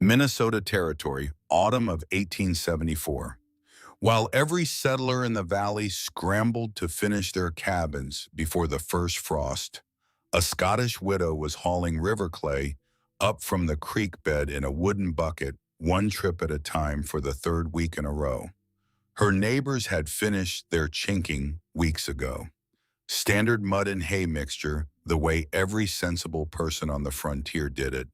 Minnesota Territory, autumn of 1874. While every settler in the valley scrambled to finish their cabins before the first frost, a Scottish widow was hauling river clay up from the creek bed in a wooden bucket, one trip at a time for the third week in a row. Her neighbors had finished their chinking weeks ago. Standard mud and hay mixture, the way every sensible person on the frontier did it.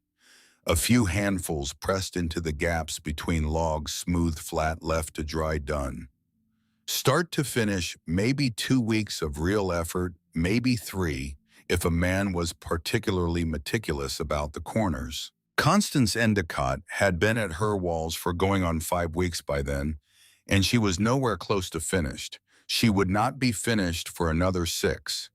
A few handfuls pressed into the gaps between logs, smooth, flat, left to dry, done. Start to finish, maybe 2 weeks of real effort, maybe 3, if a man was particularly meticulous about the corners. Constance Endicott had been at her walls for going on 5 weeks by then, and she was nowhere close to finished. She would not be finished for another 6,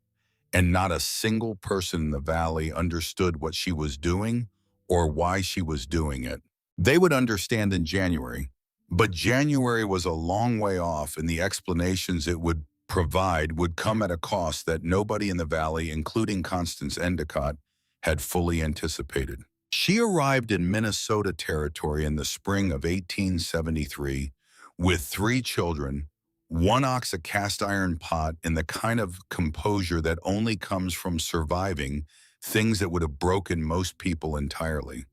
and not a single person in the valley understood what she was doing or why she was doing it. They would understand in January, but January was a long way off, and the explanations it would provide would come at a cost that nobody in the valley, including Constance Endicott, had fully anticipated. She arrived in Minnesota Territory in the spring of 1873 with 3 children, 1 ox, a cast iron pot, and the kind of composure that only comes from surviving things that would have broken most people entirely.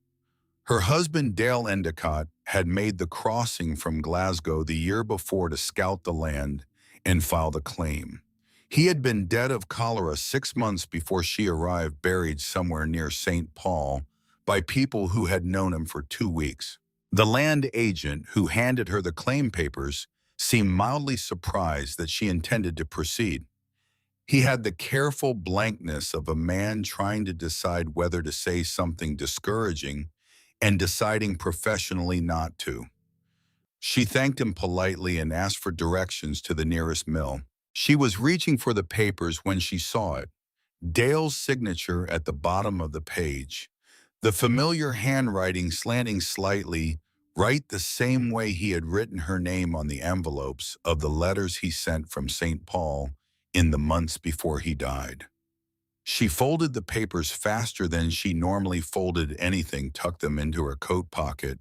Her husband, Dale Endicott, had made the crossing from Glasgow the year before to scout the land and file the claim. He had been dead of cholera 6 months before she arrived, buried somewhere near St. Paul by people who had known him for 2 weeks. The land agent who handed her the claim papers seemed mildly surprised that she intended to proceed. He had the careful blankness of a man trying to decide whether to say something discouraging and deciding professionally not to. She thanked him politely and asked for directions to the nearest mill. She was reaching for the papers when she saw it, Dale's signature at the bottom of the page. The familiar handwriting slanting slightly, right the same way he had written her name on the envelopes of the letters he sent from St. Paul in the months before he died. She folded the papers faster than she normally folded anything, tucked them into her coat pocket,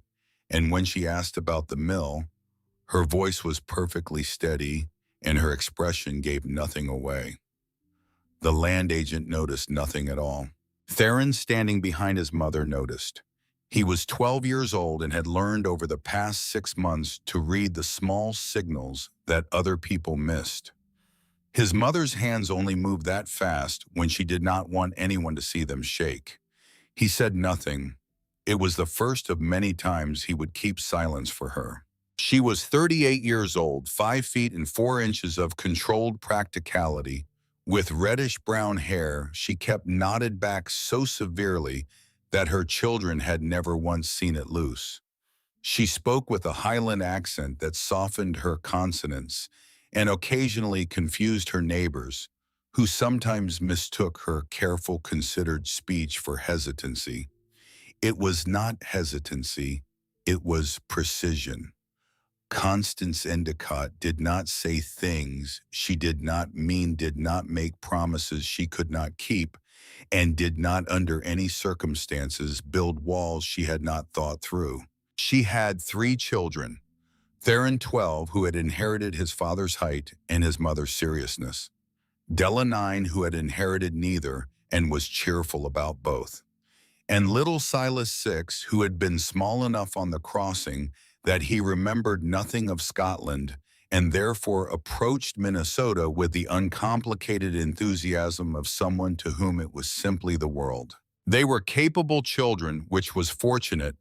and when she asked about the mill, her voice was perfectly steady and her expression gave nothing away. The land agent noticed nothing at all. Theron, standing behind his mother, noticed. He was 12 years old and had learned over the past 6 months to read the small signals that other people missed. His mother's hands only moved that fast when she did not want anyone to see them shake. He said nothing. It was the first of many times he would keep silence for her. She was 38 years old, 5 feet and 4 inches of controlled practicality. With reddish-brown hair, she kept knotted back so severely that her children had never once seen it loose. She spoke with a Highland accent that softened her consonants and occasionally confused her neighbors, who sometimes mistook her careful, considered speech for hesitancy. It was not hesitancy, it was precision. Constance Endicott did not say things she did not mean, did not make promises she could not keep, and did not under any circumstances build walls she had not thought through. She had 3 children. Theron, 12, who had inherited his father's height and his mother's seriousness. Della, 9, who had inherited neither and was cheerful about both. And little Silas, 6, who had been small enough on the crossing that he remembered nothing of Scotland and therefore approached Minnesota with the uncomplicated enthusiasm of someone to whom it was simply the world. They were capable children, which was fortunate,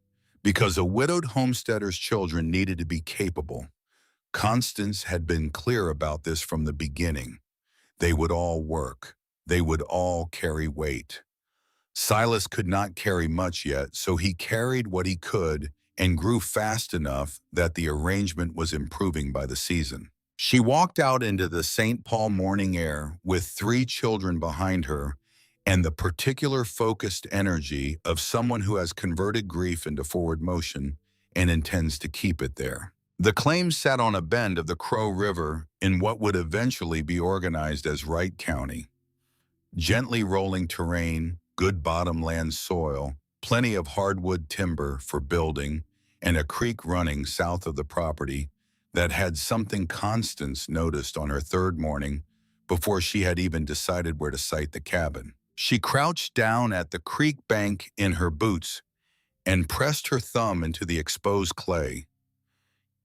because a widowed homesteader's children needed to be capable. Constance had been clear about this from the beginning. They would all work. They would all carry weight. Silas could not carry much yet, so he carried what he could and grew fast enough that the arrangement was improving by the season. She walked out into the St. Paul morning air with 3 children behind her and the particular focused energy of someone who has converted grief into forward motion and intends to keep it there. The claim sat on a bend of the Crow River in what would eventually be organized as Wright County. Gently rolling terrain, good bottomland soil, plenty of hardwood timber for building, and a creek running south of the property that had something Constance noticed on her third morning before she had even decided where to site the cabin. She crouched down at the creek bank in her boots and pressed her thumb into the exposed clay.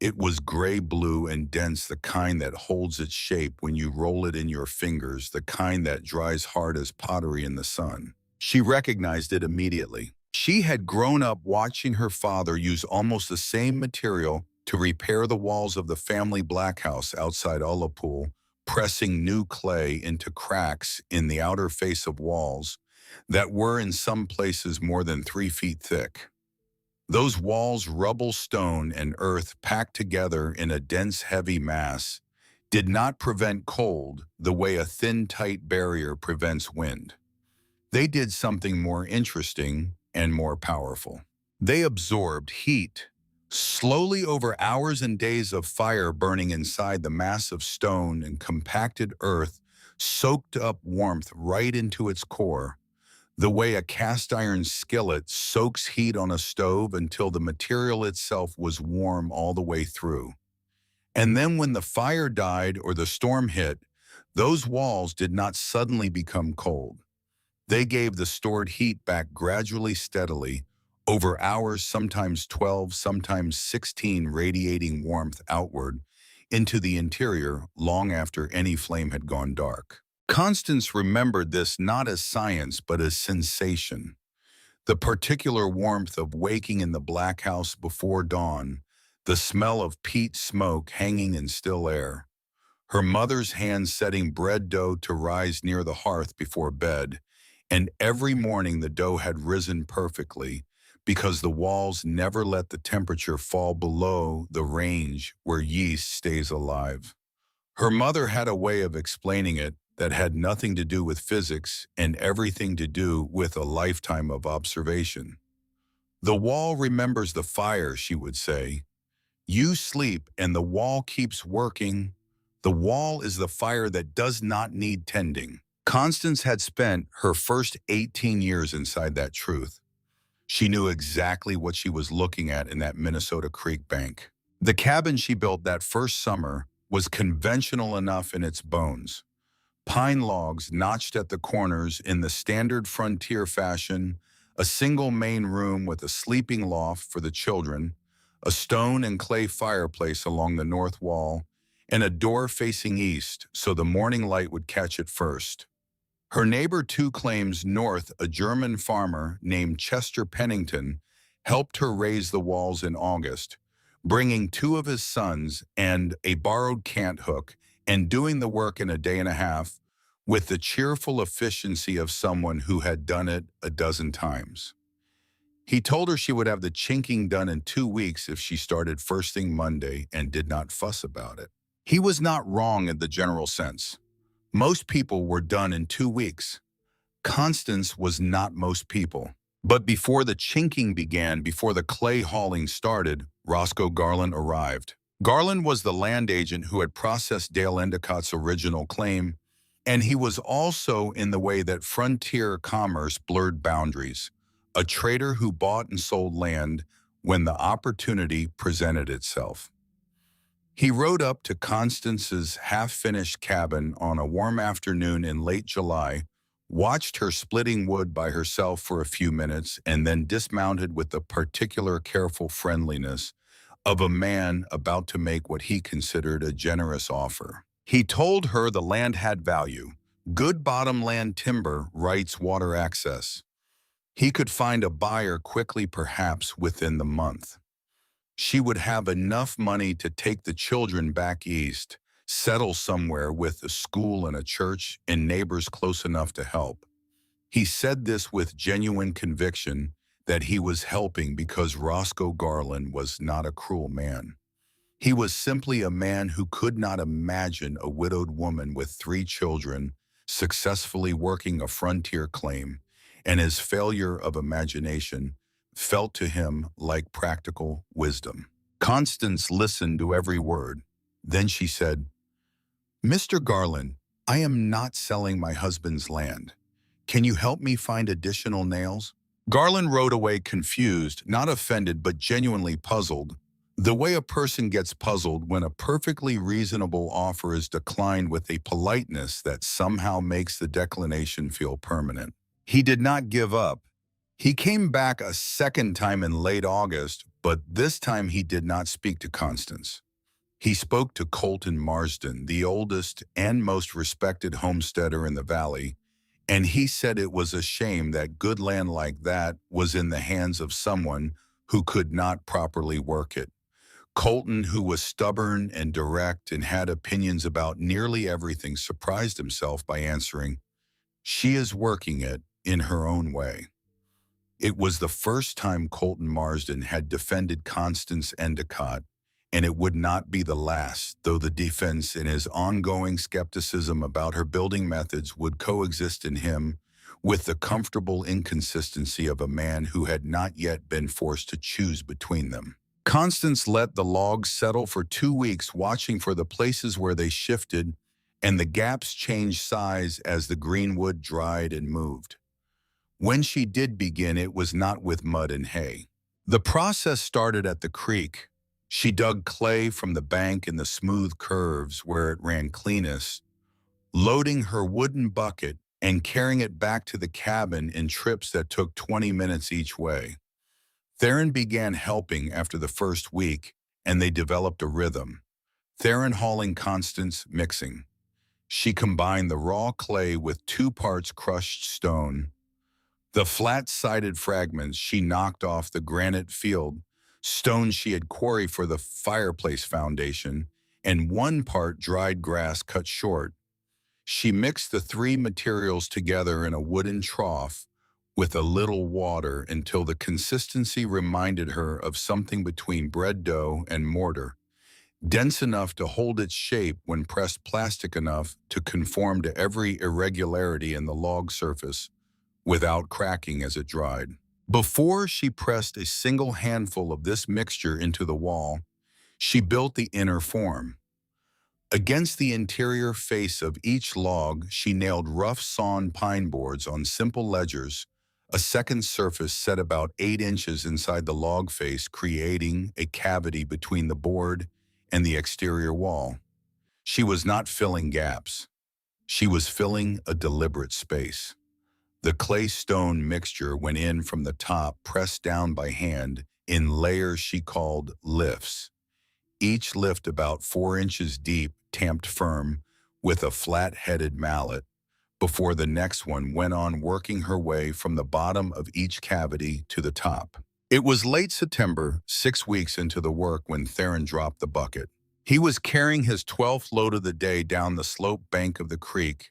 It was gray-blue and dense, the kind that holds its shape when you roll it in your fingers, the kind that dries hard as pottery in the sun. She recognized it immediately. She had grown up watching her father use almost the same material to repair the walls of the family black house outside Ullapool, pressing new clay into cracks in the outer face of walls that were in some places more than 3 feet thick. Those walls, rubble, stone, and earth packed together in a dense, heavy mass, did not prevent cold the way a thin, tight barrier prevents wind. They did something more interesting and more powerful. They absorbed heat, slowly over hours and days of fire burning inside the mass of stone and compacted earth, soaked up warmth right into its core, the way a cast iron skillet soaks heat on a stove until the material itself was warm all the way through. And then when the fire died or the storm hit, those walls did not suddenly become cold. They gave the stored heat back gradually, steadily, over hours, sometimes 12, sometimes 16, radiating warmth outward into the interior long after any flame had gone dark. Constance remembered this not as science, but as sensation. The particular warmth of waking in the black house before dawn, the smell of peat smoke hanging in still air, her mother's hands setting bread dough to rise near the hearth before bed, and every morning the dough had risen perfectly because the walls never let the temperature fall below the range where yeast stays alive. Her mother had a way of explaining it that had nothing to do with physics and everything to do with a lifetime of observation. The wall remembers the fire, she would say. You sleep and the wall keeps working. The wall is the fire that does not need tending. Constance had spent her first 18 years inside that truth. She knew exactly what she was looking at in that Minnesota Creek bank. The cabin she built that first summer was conventional enough in its bones. Pine logs notched at the corners in the standard frontier fashion, a single main room with a sleeping loft for the children, a stone and clay fireplace along the north wall, and a door facing east so the morning light would catch it first. Her neighbor too claims north, a German farmer named Chester Pennington helped her raise the walls in August, bringing 2 of his sons and a borrowed cant hook and doing the work in a day and a half with the cheerful efficiency of someone who had done it a dozen times. He told her she would have the chinking done in 2 weeks if she started first thing Monday and did not fuss about it. He was not wrong in the general sense. Most people were done in 2 weeks. Constance was not most people. But before the chinking began, before the clay hauling started, Roscoe Garland arrived. Garland was the land agent who had processed Dale Endicott's original claim, and he was also in the way that frontier commerce blurred boundaries, a trader who bought and sold land when the opportunity presented itself. He rode up to Constance's half-finished cabin on a warm afternoon in late July, watched her splitting wood by herself for a few minutes, and then dismounted with the particular careful friendliness of a man about to make what he considered a generous offer. He told her the land had value, good bottomland timber, rights, water access. He could find a buyer quickly, perhaps within the month. She would have enough money to take the children back east, settle somewhere with a school and a church and neighbors close enough to help. He said this with genuine conviction that he was helping because Roscoe Garland was not a cruel man. He was simply a man who could not imagine a widowed woman with 3 children successfully working a frontier claim, and his failure of imagination felt to him like practical wisdom. Constance listened to every word. Then she said, "Mr. Garland, I am not selling my husband's land. Can you help me find additional nails?" Garland rode away confused, not offended but genuinely puzzled, the way a person gets puzzled when a perfectly reasonable offer is declined with a politeness that somehow makes the declination feel permanent. He did not give up. He came back a second time in late August, but this time he did not speak to Constance. He spoke to Colton Marsden, the oldest and most respected homesteader in the valley, and he said it was a shame that good land like that was in the hands of someone who could not properly work it. Colton, who was stubborn and direct and had opinions about nearly everything, surprised himself by answering, "She is working it in her own way." It was the first time Colton Marsden had defended Constance Endicott, and it would not be the last, though the defense and his ongoing skepticism about her building methods would coexist in him with the comfortable inconsistency of a man who had not yet been forced to choose between them. Constance let the logs settle for 2 weeks, watching for the places where they shifted and the gaps changed size as the green wood dried and moved. When she did begin, it was not with mud and hay. The process started at the creek. She dug clay from the bank in the smooth curves where it ran cleanest, loading her wooden bucket and carrying it back to the cabin in trips that took 20 minutes each way. Theron began helping after the first week, and they developed a rhythm. Theron hauling, Constance mixing. She combined the raw clay with 2 parts crushed stone. The flat-sided fragments she knocked off the granite field, stones she had quarried for the fireplace foundation, and 1 part dried grass cut short. She mixed the 3 materials together in a wooden trough with a little water until the consistency reminded her of something between bread dough and mortar, dense enough to hold its shape when pressed, plastic enough to conform to every irregularity in the log surface without cracking as it dried. Before she pressed a single handful of this mixture into the wall, she built the inner form. Against the interior face of each log, she nailed rough sawn pine boards on simple ledgers, a second surface set about 8 inches inside the log face, creating a cavity between the board and the exterior wall. She was not filling gaps. She was filling a deliberate space. The clay-stone mixture went in from the top, pressed down by hand, in layers she called lifts. Each lift about 4 inches deep, tamped firm, with a flat-headed mallet, before the next one went on, working her way from the bottom of each cavity to the top. It was late September, 6 weeks into the work, when Theron dropped the bucket. He was carrying his 12th load of the day down the slope bank of the creek,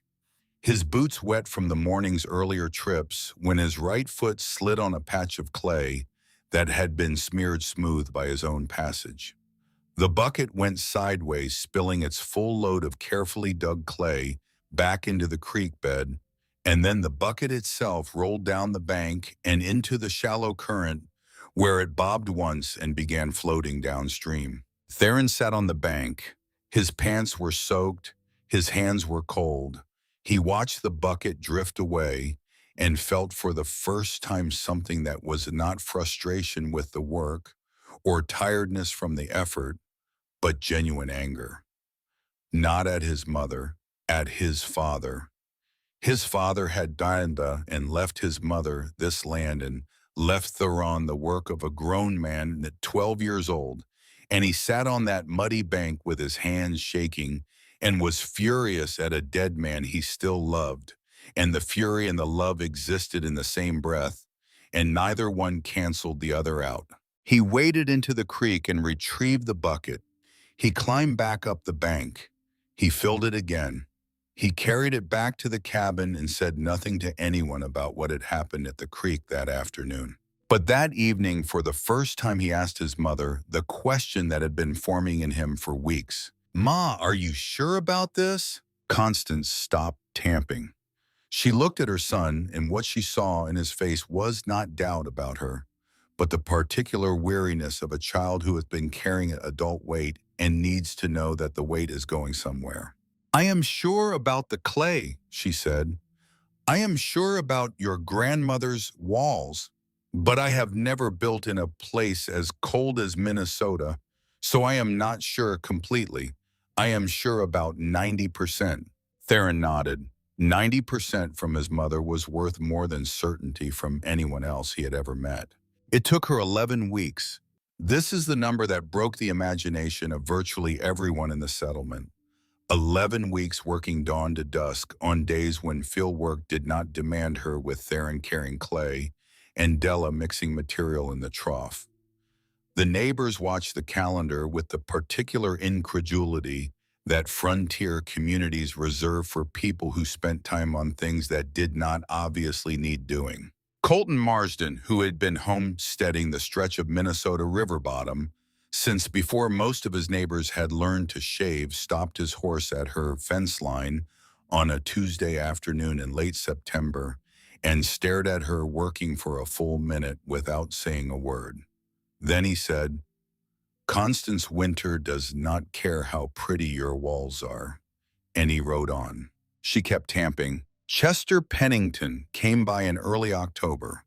his boots wet from the morning's earlier trips, when his right foot slid on a patch of clay that had been smeared smooth by his own passage. The bucket went sideways, spilling its full load of carefully dug clay back into the creek bed, and then the bucket itself rolled down the bank and into the shallow current, where it bobbed once and began floating downstream. Theron sat on the bank. His pants were soaked, his hands were cold. He watched the bucket drift away and felt for the first time something that was not frustration with the work or tiredness from the effort, but genuine anger. Not at his mother, at his father. His father had died and left his mother this land and left Theron the work of a grown man at 12 years old, and he sat on that muddy bank with his hands shaking and was furious at a dead man he still loved, and the fury and the love existed in the same breath, and neither one canceled the other out. He waded into the creek and retrieved the bucket. He climbed back up the bank. He filled it again. He carried it back to the cabin and said nothing to anyone about what had happened at the creek that afternoon. But that evening, for the first time, he asked his mother the question that had been forming in him for weeks. "Ma, are you sure about this?" Constance stopped tamping. She looked at her son, and what she saw in his face was not doubt about her, but the particular weariness of a child who has been carrying an adult weight and needs to know that the weight is going somewhere. "I am sure about the clay," she said. "I am sure about your grandmother's walls. But I have never built in a place as cold as Minnesota, so I am not sure completely. I am sure about 90%. Theron nodded. 90% from his mother was worth more than certainty from anyone else he had ever met. It took her 11 weeks. This is the number that broke the imagination of virtually everyone in the settlement. 11 weeks working dawn to dusk on days when field work did not demand her, with Theron carrying clay and Della mixing material in the trough. The neighbors watched the calendar with the particular incredulity that frontier communities reserve for people who spent time on things that did not obviously need doing. Colton Marsden, who had been homesteading the stretch of Minnesota river bottom since before most of his neighbors had learned to shave, stopped his horse at her fence line on a Tuesday afternoon in late September and stared at her working for a full minute without saying a word. Then he said, "Constance Winter does not care how pretty your walls are." And he rode on. She kept tamping. Chester Pennington came by in early October,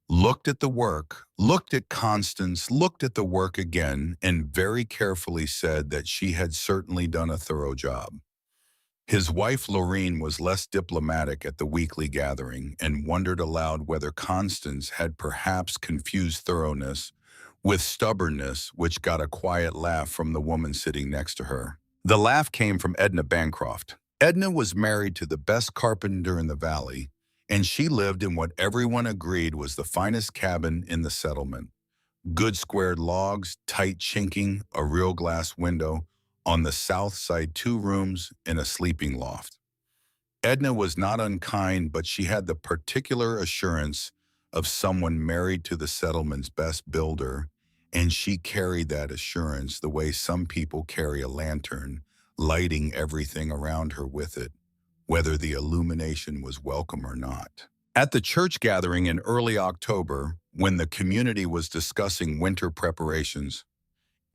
looked at the work, looked at Constance, looked at the work again, and very carefully said that she had certainly done a thorough job. His wife Lorene was less diplomatic at the weekly gathering and wondered aloud whether Constance had perhaps confused thoroughness with stubbornness, which got a quiet laugh from the woman sitting next to her. The laugh came from Edna Bancroft. Edna was married to the best carpenter in the valley, and she lived in what everyone agreed was the finest cabin in the settlement. Good squared logs, tight chinking, a real glass window, on the south side 2 rooms and a sleeping loft. Edna was not unkind, but she had the particular assurance of someone married to the settlement's best builder, and she carried that assurance the way some people carry a lantern, lighting everything around her with it, whether the illumination was welcome or not. At the church gathering in early October, when the community was discussing winter preparations,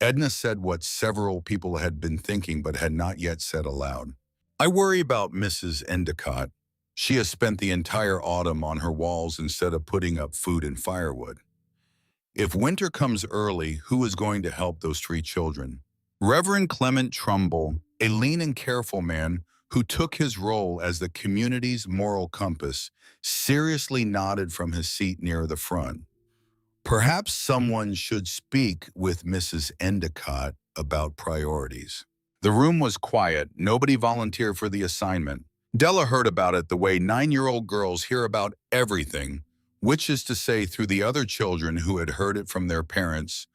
Edna said what several people had been thinking but had not yet said aloud. "I worry about Mrs. Endicott. She has spent the entire autumn on her walls instead of putting up food and firewood. If winter comes early, who is going to help those 3 children?" Reverend Clement Trumbull, a lean and careful man who took his role as the community's moral compass, seriously nodded from his seat near the front. "Perhaps someone should speak with Mrs. Endicott about priorities." The room was quiet. Nobody volunteered for the assignment. Della heard about it the way 9-year-old girls hear about everything, which is to say through the other children who had heard it from their parents,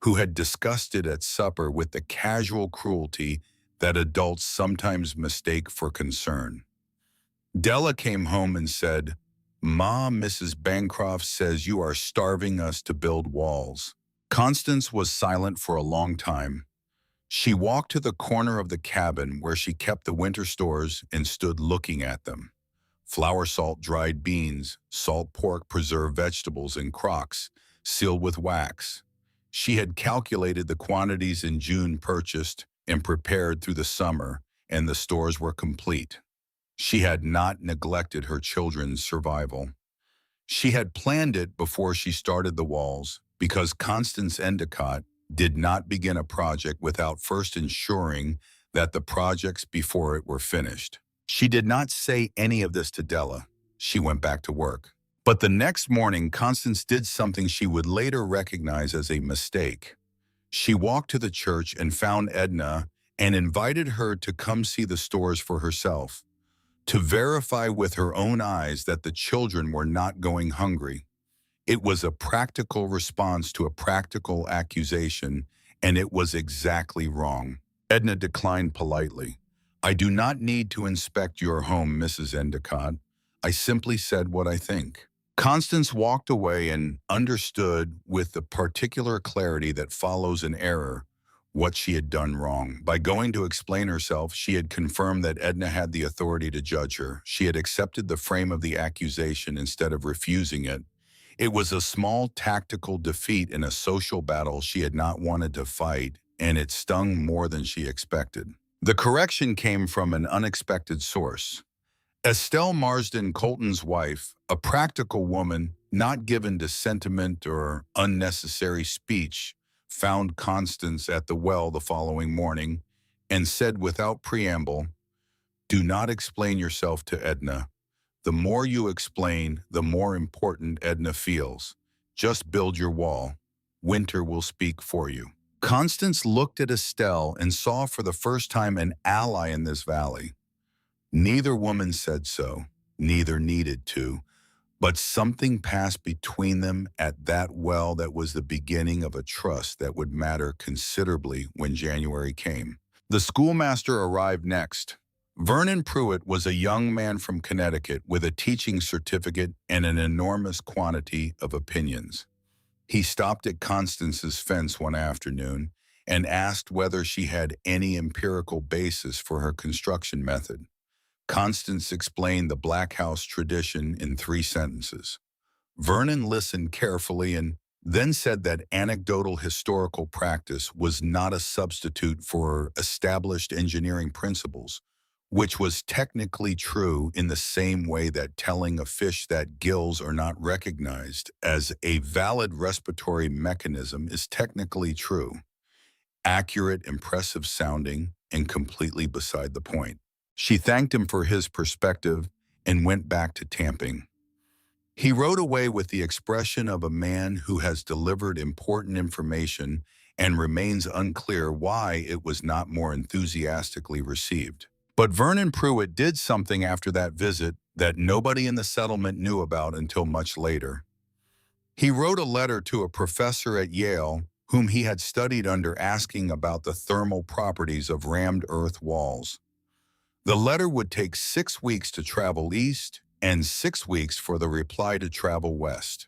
who had discussed it at supper with the casual cruelty that adults sometimes mistake for concern. Della came home and said, "Ma, Mrs. Bancroft says you are starving us to build walls." Constance was silent for a long time. She walked to the corner of the cabin where she kept the winter stores and stood looking at them. Flour salt, dried beans, salt pork, preserved vegetables in crocks, sealed with wax. She had calculated the quantities in June, purchased and prepared through the summer, and the stores were complete. She had not neglected her children's survival. She had planned it before she started the walls, because Constance Endicott did not begin a project without first ensuring that the projects before it were finished. She did not say any of this to Della. She went back to work. But the next morning, Constance did something she would later recognize as a mistake. She walked to the church and found Edna and invited her to come see the stores for herself, to verify with her own eyes that the children were not going hungry. It was a practical response to a practical accusation, and it was exactly wrong. Edna declined politely. "I do not need to inspect your home, Mrs. Endicott. I simply said what I think." Constance walked away and understood with the particular clarity that follows an error what she had done wrong. By going to explain herself, she had confirmed that Edna had the authority to judge her. She had accepted the frame of the accusation instead of refusing it. It was a small tactical defeat in a social battle she had not wanted to fight, and it stung more than she expected. The correction came from an unexpected source. Estelle Marsden Colton's wife, a practical woman not given to sentiment or unnecessary speech, found Constance at the well the following morning and said without preamble, "Do not explain yourself to Edna. The more you explain, the more important Edna feels. Just build your wall. Winter will speak for you." Constance looked at Estelle and saw for the first time an ally in this valley. Neither woman said so, neither needed to, but something passed between them at that well that was the beginning of a trust that would matter considerably when January came. The schoolmaster arrived next. Vernon Pruitt was a young man from Connecticut with a teaching certificate and an enormous quantity of opinions. He stopped at Constance's fence one afternoon and asked whether she had any empirical basis for her construction method. Constance explained the Black House tradition in 3 sentences. Vernon listened carefully and then said that anecdotal historical practice was not a substitute for established engineering principles, which was technically true in the same way that telling a fish that gills are not recognized as a valid respiratory mechanism is technically true, accurate, impressive sounding, and completely beside the point. She thanked him for his perspective and went back to tamping. He rode away with the expression of a man who has delivered important information and remains unclear why it was not more enthusiastically received. But Vernon Pruitt did something after that visit that nobody in the settlement knew about until much later. He wrote a letter to a professor at Yale whom he had studied under asking about the thermal properties of rammed earth walls. The letter would take 6 weeks to travel east and 6 weeks for the reply to travel west.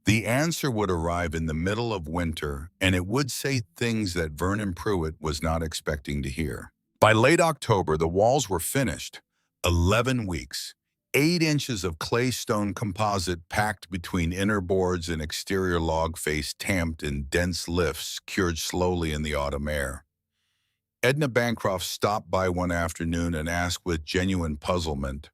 The answer would arrive in the middle of winter, and it would say things that Vernon Pruitt was not expecting to hear. By late October, the walls were finished. 11 weeks. 8 inches of clay stone composite packed between inner boards and exterior log face tamped in dense lifts cured slowly in the autumn air. Edna Bancroft stopped by one afternoon and asked with genuine puzzlement,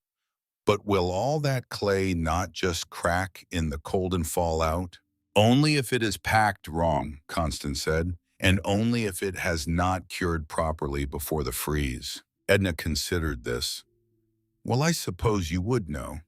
"But will all that clay not just crack in the cold and fall out?" "Only if it is packed wrong," Constance said, "and only if it has not cured properly before the freeze." Edna considered this. "Well, I suppose you would know."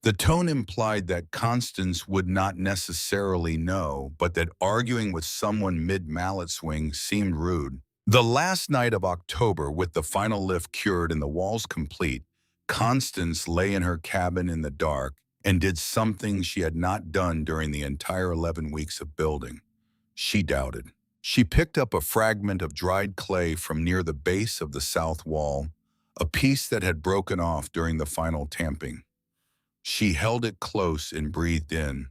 The tone implied that Constance would not necessarily know, but that arguing with someone mid-mallet swing seemed rude. The last night of October, with the final lift cured and the walls complete, Constance lay in her cabin in the dark and did something she had not done during the entire 11 weeks of building. She doubted. She picked up a fragment of dried clay from near the base of the south wall, a piece that had broken off during the final tamping. She held it close and breathed in.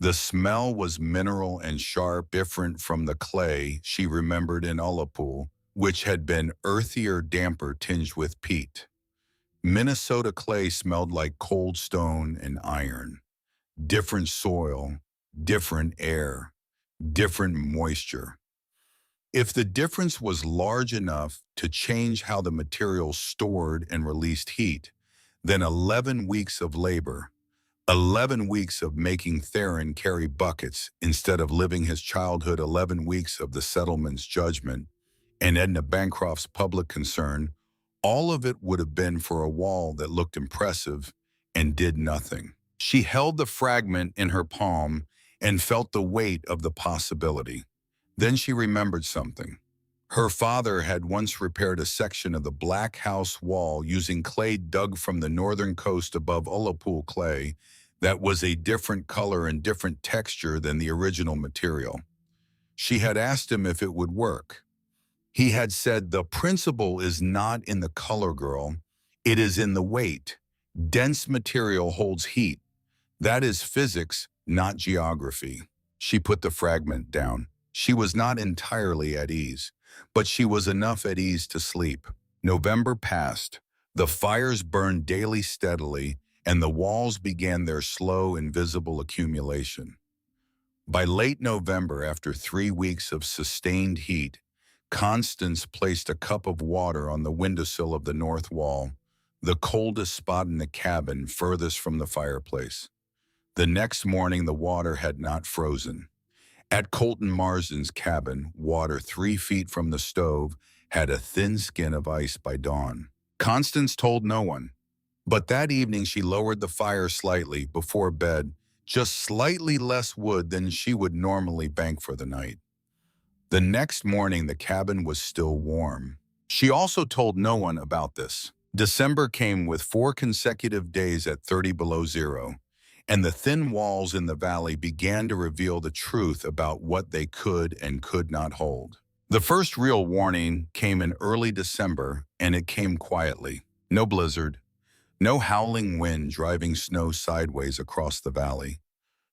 The smell was mineral and sharp, different from the clay she remembered in Ullapool, which had been earthier, damper, tinged with peat. Minnesota clay smelled like cold stone and iron. Different soil, different air, different moisture. If the difference was large enough to change how the material stored and released heat, then 11 weeks of labor, 11 weeks of making Theron carry buckets instead of living his childhood, 11 weeks of the settlement's judgment, and Edna Bancroft's public concern, all of it would have been for a wall that looked impressive and did nothing. She held the fragment in her palm and felt the weight of the possibility. Then she remembered something. Her father had once repaired a section of the Black House wall using clay dug from the northern coast above Ullapool clay that was a different color and different texture than the original material. She had asked him if it would work. He had said, "The principle is not in the color, girl. It is in the weight. Dense material holds heat. That is physics, not geography." She put the fragment down. She was not entirely at ease, but she was enough at ease to sleep. November passed. The fires burned daily steadily, and the walls began their slow, invisible accumulation. By late November, after 3 weeks of sustained heat, Constance placed a cup of water on the windowsill of the north wall, the coldest spot in the cabin furthest from the fireplace. The next morning, the water had not frozen. At Colton Marsden's cabin, water 3 feet from the stove had a thin skin of ice by dawn. Constance told no one, but that evening she lowered the fire slightly before bed, just slightly less wood than she would normally bank for the night. The next morning, the cabin was still warm. She also told no one about this. December came with 4 consecutive days at 30 below zero, and the thin walls in the valley began to reveal the truth about what they could and could not hold. The first real warning came in early December, and it came quietly. No blizzard, no howling wind driving snow sideways across the valley.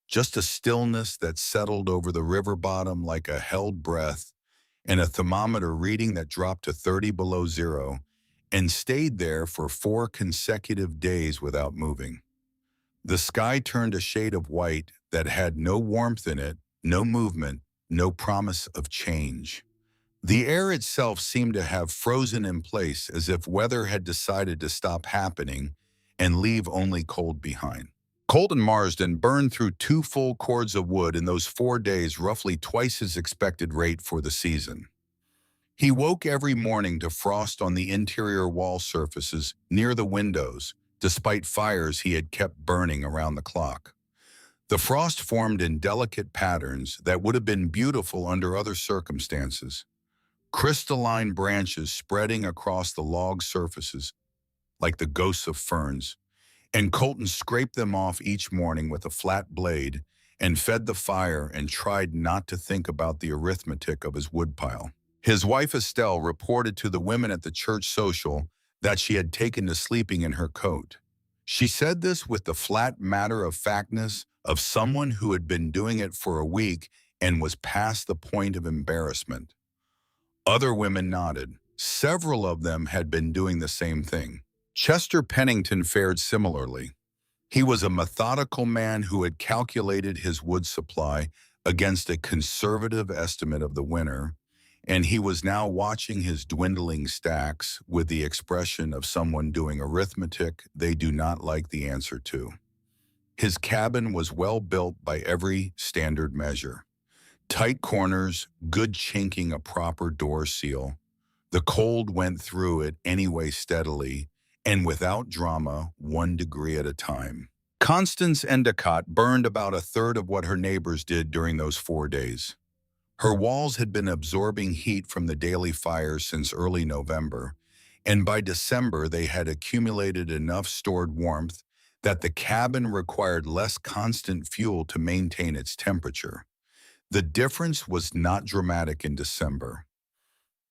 Just a stillness that settled over the river bottom like a held breath, and a thermometer reading that dropped to 30 below zero and stayed there for 4 consecutive days without moving. The sky turned a shade of white that had no warmth in it, no movement, no promise of change. The air itself seemed to have frozen in place, as if weather had decided to stop happening and leave only cold behind. Colton Marsden burned through 2 full cords of wood in those 4 days, roughly twice his expected rate for the season. He woke every morning to frost on the interior wall surfaces near the windows, despite fires he had kept burning around the clock. The frost formed in delicate patterns that would have been beautiful under other circumstances. Crystalline branches spreading across the log surfaces like the ghosts of ferns, and Colton scraped them off each morning with a flat blade and fed the fire and tried not to think about the arithmetic of his woodpile. His wife Estelle reported to the women at the church social that she had taken to sleeping in her coat. She said this with the flat matter-of-factness of someone who had been doing it for a week and was past the point of embarrassment. Other women nodded. Several of them had been doing the same thing. Chester Pennington fared similarly. He was a methodical man who had calculated his wood supply against a conservative estimate of the winter, and he was now watching his dwindling stacks with the expression of someone doing arithmetic they do not like the answer to. His cabin was well built by every standard measure. Tight corners, good chinking, a proper door seal. The cold went through it anyway steadily, and without drama, 1 degree at a time. Constance Endicott burned about a third of what her neighbors did during those 4 days. Her walls had been absorbing heat from the daily fires since early November, and by December they had accumulated enough stored warmth that the cabin required less constant fuel to maintain its temperature. The difference was not dramatic in December.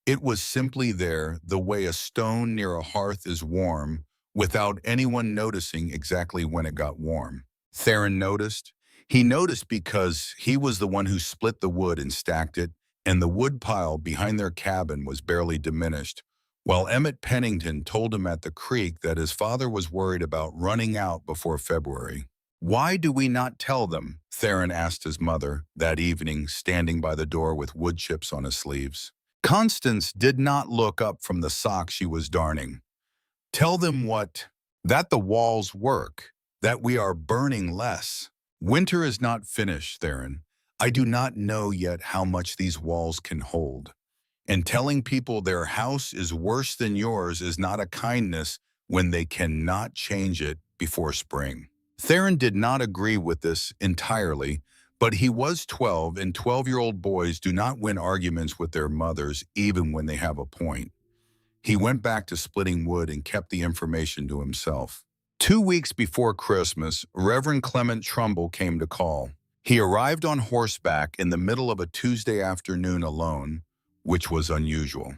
It was simply there, the way a stone near a hearth is warm, without anyone noticing exactly when it got warm. Theron noticed. He noticed because he was the one who split the wood and stacked it, and the wood pile behind their cabin was barely diminished, while Emmett Pennington told him at the creek that his father was worried about running out before February. "Why do we not tell them?" Theron asked his mother that evening, standing by the door with wood chips on his sleeves. Constance did not look up from the sock she was darning. "Tell them what? That the walls work, that we are burning less. Winter is not finished, Theron. I do not know yet how much these walls can hold. And telling people their house is worse than yours is not a kindness when they cannot change it before spring." Theron did not agree with this entirely, but he was 12, and 12-year-old boys do not win arguments with their mothers even when they have a point. He went back to splitting wood and kept the information to himself. 2 weeks before Christmas, Reverend Clement Trumbull came to call. He arrived on horseback in the middle of a Tuesday afternoon alone, which was unusual.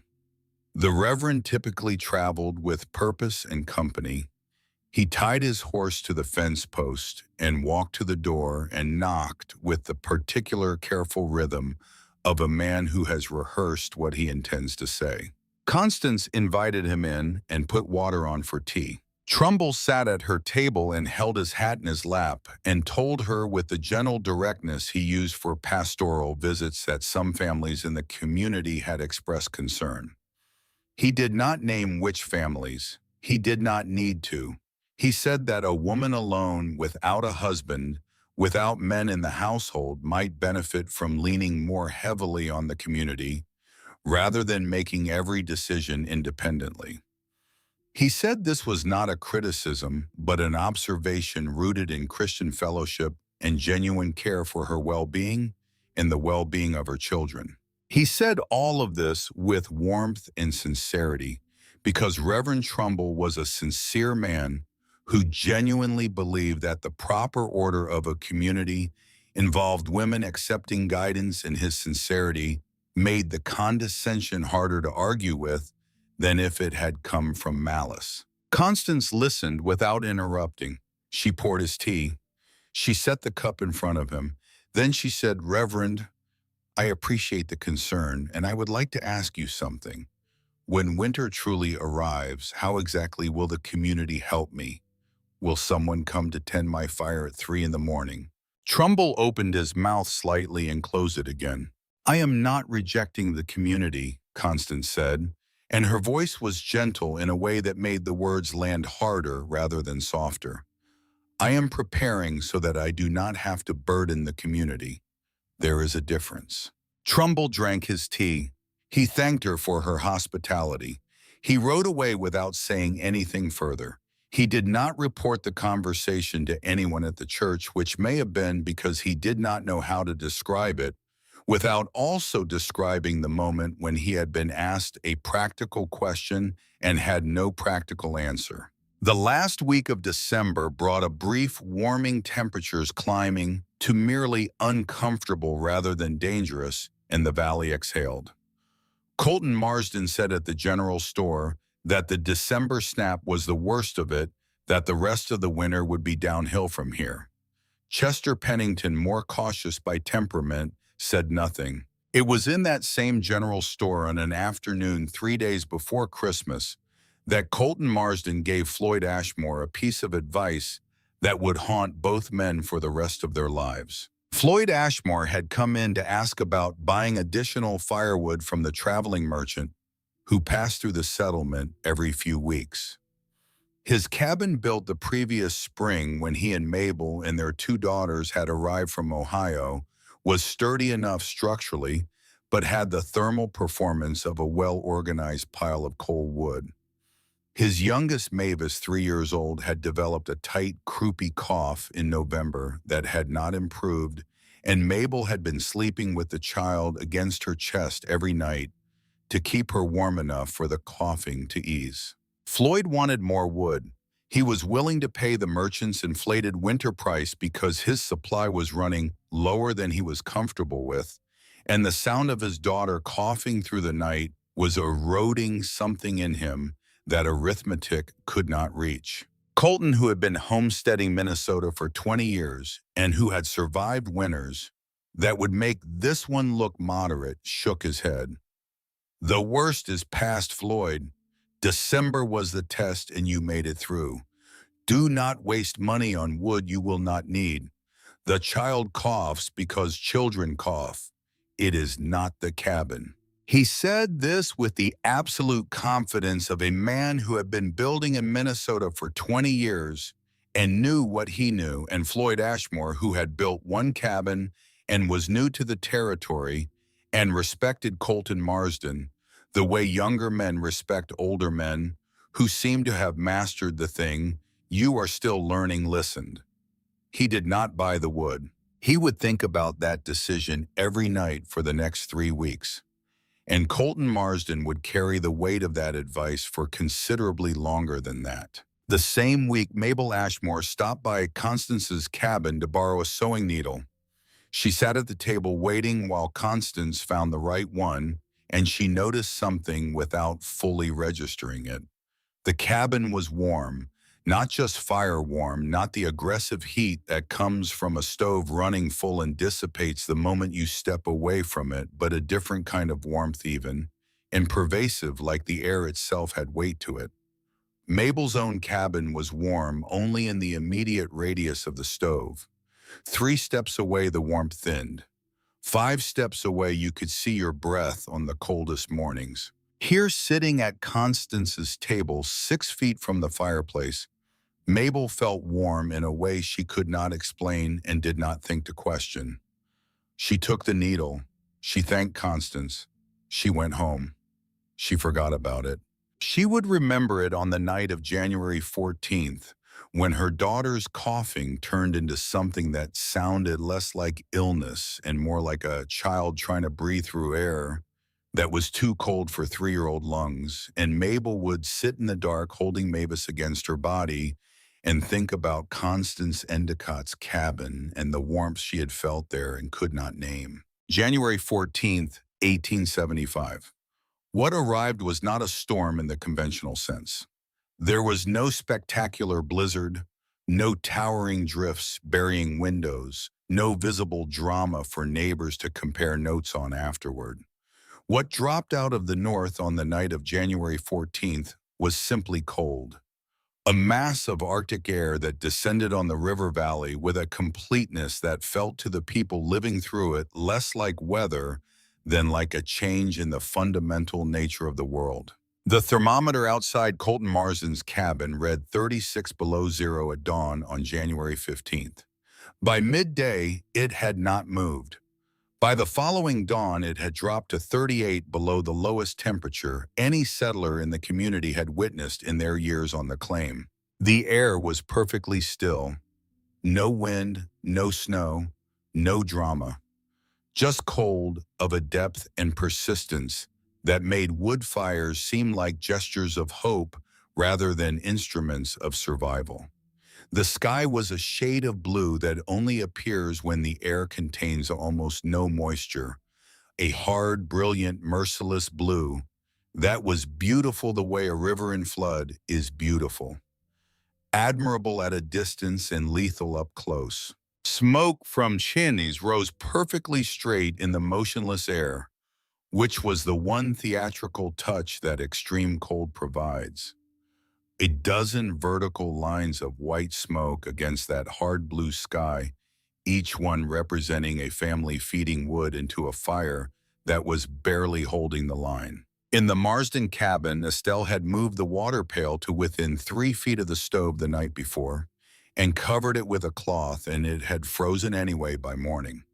The Reverend typically traveled with purpose and company. He tied his horse to the fence post and walked to the door and knocked with the particular careful rhythm of a man who has rehearsed what he intends to say. Constance invited him in and put water on for tea. Trumbull sat at her table and held his hat in his lap and told her with the gentle directness he used for pastoral visits that some families in the community had expressed concern. He did not name which families. He did not need to. He said that a woman alone without a husband, without men in the household, might benefit from leaning more heavily on the community rather than making every decision independently. He said this was not a criticism, but an observation rooted in Christian fellowship and genuine care for her well-being and the well-being of her children. He said all of this with warmth and sincerity because Reverend Trumbull was a sincere man who genuinely believed that the proper order of a community involved women accepting guidance, and his sincerity made the condescension harder to argue with than if it had come from malice. Constance listened without interrupting. She poured his tea. She set the cup in front of him. Then she said, "Reverend, I appreciate the concern, and I would like to ask you something. When winter truly arrives, how exactly will the community help me? Will someone come to tend my fire at 3 in the morning?" Trumbull opened his mouth slightly and closed it again. "I am not rejecting the community," Constance said, and her voice was gentle in a way that made the words land harder rather than softer. "I am preparing so that I do not have to burden the community. There is a difference." Trumbull drank his tea. He thanked her for her hospitality. He rode away without saying anything further. He did not report the conversation to anyone at the church, which may have been because he did not know how to describe it, without also describing the moment when he had been asked a practical question and had no practical answer. The last week of December brought a brief warming, temperatures climbing to merely uncomfortable rather than dangerous, and the valley exhaled. Colton Marsden said at the general store that the December snap was the worst of it, that the rest of the winter would be downhill from here. Chester Pennington, more cautious by temperament, said nothing. It was in that same general store on an afternoon 3 days before Christmas that Colton Marsden gave Floyd Ashmore a piece of advice that would haunt both men for the rest of their lives. Floyd Ashmore had come in to ask about buying additional firewood from the traveling merchant who passed through the settlement every few weeks. His cabin, built the previous spring when he and Mabel and their 2 daughters had arrived from Ohio, was sturdy enough structurally, but had the thermal performance of a well-organized pile of coal wood. His youngest, Mavis, 3 years old, had developed a tight, croupy cough in November that had not improved, and Mabel had been sleeping with the child against her chest every night to keep her warm enough for the coughing to ease. Floyd wanted more wood. He was willing to pay the merchant's inflated winter price because his supply was running lower than he was comfortable with, and the sound of his daughter coughing through the night was eroding something in him that arithmetic could not reach. Colton, who had been homesteading Minnesota for 20 years and who had survived winters that would make this one look moderate, shook his head. "The worst is past, Floyd. December was the test and you made it through. Do not waste money on wood you will not need. The child coughs because children cough. It is not the cabin." He said this with the absolute confidence of a man who had been building in Minnesota for 20 years and knew what he knew, and Floyd Ashmore, who had built one cabin and was new to the territory and respected Colton Marsden the way younger men respect older men who seem to have mastered the thing you are still learning, listened. He did not buy the wood. He would think about that decision every night for the next 3 weeks. And Colton Marsden would carry the weight of that advice for considerably longer than that. The same week, Mabel Ashmore stopped by Constance's cabin to borrow a sewing needle. She sat at the table waiting while Constance found the right one, and she noticed something without fully registering it. The cabin was warm, not just fire warm, not the aggressive heat that comes from a stove running full and dissipates the moment you step away from it, but a different kind of warmth even, and pervasive, like the air itself had weight to it. Mabel's own cabin was warm only in the immediate radius of the stove. 3 steps away the warmth thinned. 5 steps away you could see your breath on the coldest mornings. Here, sitting at Constance's table 6 feet from the fireplace, Mabel felt warm in a way she could not explain and did not think to question. She took the needle. She thanked Constance. She went home. She forgot about it. She would remember it on the night of January 14th, when her daughter's coughing turned into something that sounded less like illness and more like a child trying to breathe through air that was too cold for 3-year-old lungs, and Mabel would sit in the dark holding Mavis against her body and think about Constance Endicott's cabin and the warmth she had felt there and could not name. January 14th, 1875. What arrived was not a storm in the conventional sense. There was no spectacular blizzard, no towering drifts burying windows, no visible drama for neighbors to compare notes on afterward. What dropped out of the north on the night of January 14th was simply cold. A mass of Arctic air that descended on the river valley with a completeness that felt to the people living through it less like weather than like a change in the fundamental nature of the world. The thermometer outside Colton Marsden's cabin read 36 below zero at dawn on January 15th. By midday, it had not moved. By the following dawn, it had dropped to 38 below the lowest temperature any settler in the community had witnessed in their years on the claim. The air was perfectly still. No wind, no snow, no drama. Just cold of a depth and persistence that made wood fires seem like gestures of hope rather than instruments of survival. The sky was a shade of blue that only appears when the air contains almost no moisture. A hard, brilliant, merciless blue that was beautiful the way a river in flood is beautiful. Admirable at a distance and lethal up close. Smoke from chimneys rose perfectly straight in the motionless air, which was the one theatrical touch that extreme cold provides. A dozen vertical lines of white smoke against that hard blue sky, each one representing a family feeding wood into a fire that was barely holding the line. In the Marsden cabin, Estelle had moved the water pail to within 3 feet of the stove the night before and covered it with a cloth, and it had frozen anyway by morning.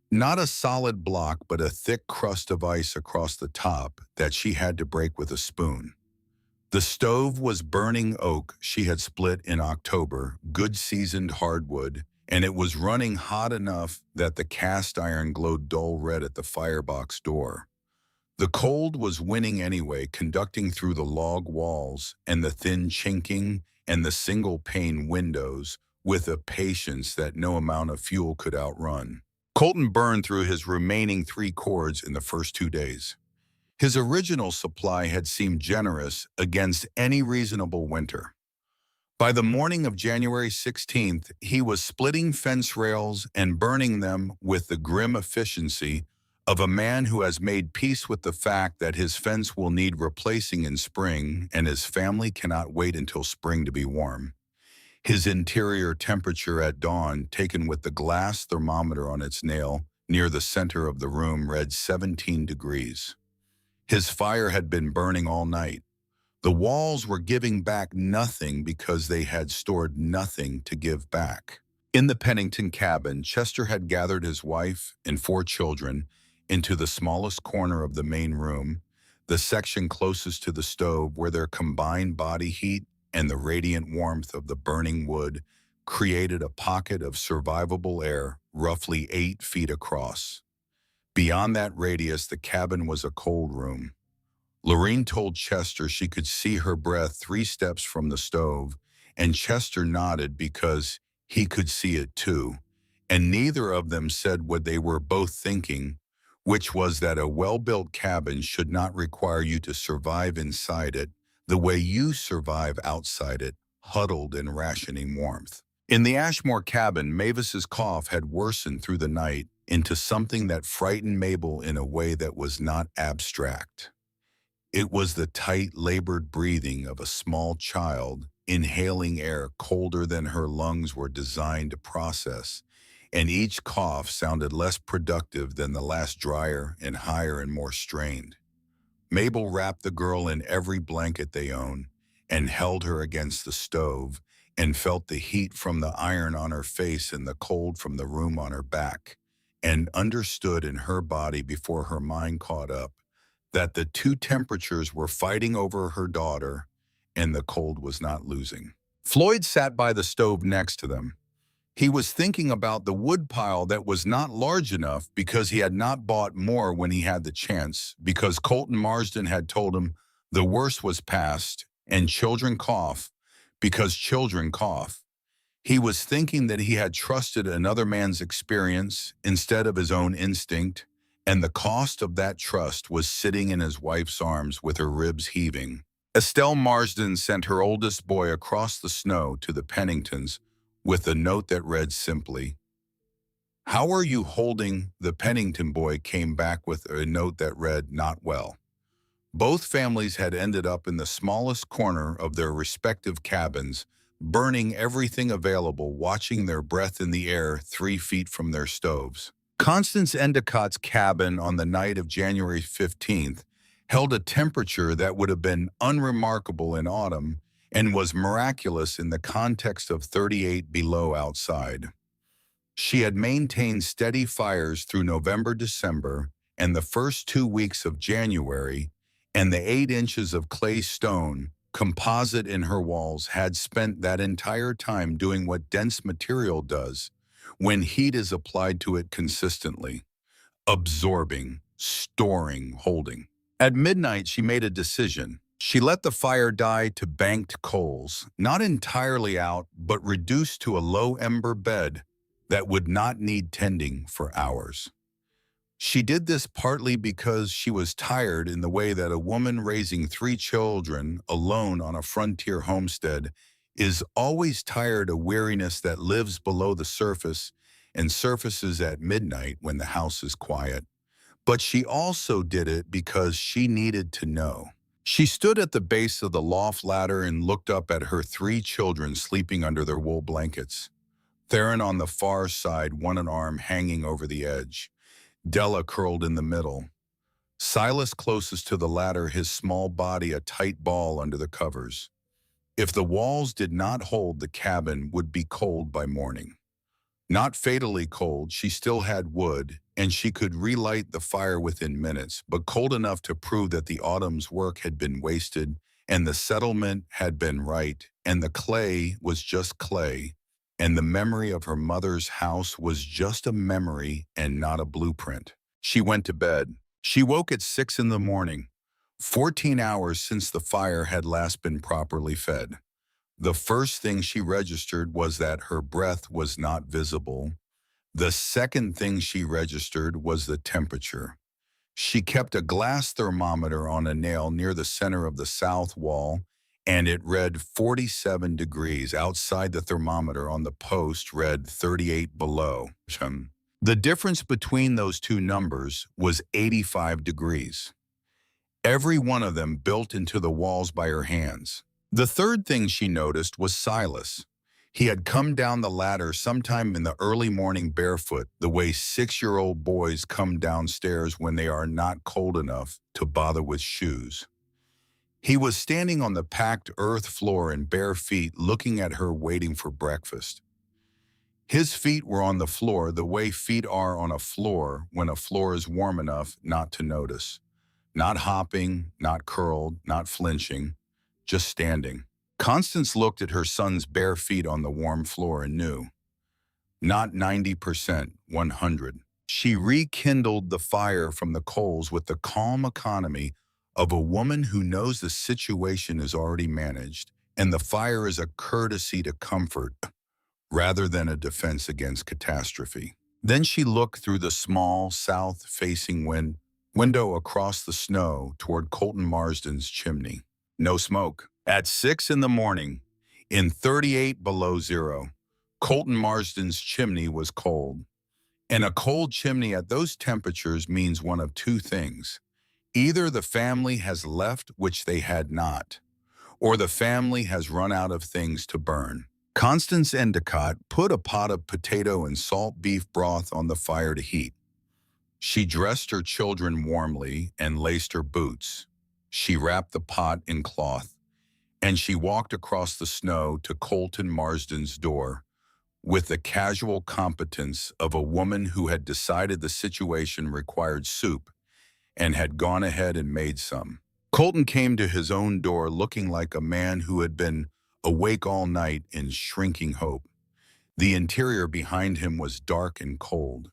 Not a solid block, but a thick crust of ice across the top that she had to break with a spoon. The stove was burning oak she had split in October, good seasoned hardwood, and it was running hot enough that the cast iron glowed dull red at the firebox door. The cold was winning anyway, conducting through the log walls and the thin chinking and the single-pane windows with a patience that no amount of fuel could outrun. Colton burned through his remaining 3 cords in the first 2 days. His original supply had seemed generous against any reasonable winter. By the morning of January 16th, he was splitting fence rails and burning them with the grim efficiency of a man who has made peace with the fact that his fence will need replacing in spring and his family cannot wait until spring to be warm. His interior temperature at dawn, taken with the glass thermometer on its nail near the center of the room, read 17 degrees. His fire had been burning all night. The walls were giving back nothing because they had stored nothing to give back. In the Pennington cabin, Chester had gathered his wife and 4 children into the smallest corner of the main room, the section closest to the stove where their combined body heat and the radiant warmth of the burning wood created a pocket of survivable air roughly 8 feet across. Beyond that radius, the cabin was a cold room. Lorene told Chester she could see her breath 3 steps from the stove, and Chester nodded because he could see it too, and neither of them said what they were both thinking, which was that a well-built cabin should not require you to survive inside it the way you survive outside it, huddled in rationing warmth. In the Ashmore cabin, Mavis's cough had worsened through the night into something that frightened Mabel in a way that was not abstract. It was the tight, labored breathing of a small child, inhaling air colder than her lungs were designed to process, and each cough sounded less productive than the last, drier and higher and more strained. Mabel wrapped the girl in every blanket they own and held her against the stove and felt the heat from the iron on her face and the cold from the room on her back, and understood in her body before her mind caught up that the two temperatures were fighting over her daughter and the cold was not losing. Floyd sat by the stove next to them. He was thinking about the woodpile that was not large enough because he had not bought more when he had the chance, because Colton Marsden had told him the worst was past and children cough because children cough. He was thinking that he had trusted another man's experience instead of his own instinct, and the cost of that trust was sitting in his wife's arms with her ribs heaving. Estelle Marsden sent her oldest boy across the snow to the Penningtons with a note that read simply, "How are you holding?" The Pennington boy came back with a note that read, "Not well." Both families had ended up in the smallest corner of their respective cabins, burning everything available, watching their breath in the air 3 feet from their stoves. Constance Endicott's cabin on the night of January 15th held a temperature that would have been unremarkable in autumn and was miraculous in the context of 38 below outside. She had maintained steady fires through November-December and the first 2 weeks of January, and the 8 inches of clay stone composite in her walls had spent that entire time doing what dense material does when heat is applied to it consistently: absorbing, storing, holding. At midnight, she made a decision. She let the fire die to banked coals, not entirely out, but reduced to a low ember bed that would not need tending for hours. She did this partly because she was tired, in the way that a woman raising 3 children alone on a frontier homestead is always tired, a weariness that lives below the surface and surfaces at midnight when the house is quiet. But she also did it because she needed to know. She stood at the base of the loft ladder and looked up at her 3 children sleeping under their wool blankets. Theron on the far side, one arm hanging over the edge. Della curled in the middle. Silas closest to the ladder, his small body a tight ball under the covers. If the walls did not hold, the cabin would be cold by morning. Not fatally cold, she still had wood, and she could relight the fire within minutes, but cold enough to prove that the autumn's work had been wasted, and the settlement had been right, and the clay was just clay, and the memory of her mother's house was just a memory and not a blueprint. She went to bed. She woke at 6 in the morning, 14 hours since the fire had last been properly fed. The first thing she registered was that her breath was not visible. The second thing she registered was the temperature. She kept a glass thermometer on a nail near the center of the south wall, and it read 47 degrees. Outside, the thermometer on the post read 38 below. The difference between those two numbers was 85 degrees. Every one of them built into the walls by her hands. The third thing she noticed was Silas. He had come down the ladder sometime in the early morning barefoot, the way 6-year-old boys come downstairs when they are not cold enough to bother with shoes. He was standing on the packed earth floor in bare feet, looking at her, waiting for breakfast. His feet were on the floor the way feet are on a floor when a floor is warm enough not to notice. Not hopping, not curled, not flinching, just standing. Constance looked at her son's bare feet on the warm floor and knew. Not 90%, 100. She rekindled the fire from the coals with the calm economy of a woman who knows the situation is already managed, and the fire is a courtesy to comfort rather than a defense against catastrophe. Then she looked through the small, south-facing window across the snow toward Colton Marsden's chimney. No smoke. At 6 in the morning, in 38 below zero, Colton Marsden's chimney was cold. And a cold chimney at those temperatures means one of two things. Either the family has left, which they had not, or the family has run out of things to burn. Constance Endicott put a pot of potato and salt beef broth on the fire to heat. She dressed her children warmly and laced her boots. She wrapped the pot in cloth, and she walked across the snow to Colton Marsden's door with the casual competence of a woman who had decided the situation required soup and had gone ahead and made some. Colton came to his own door looking like a man who had been awake all night in shrinking hope. The interior behind him was dark and cold.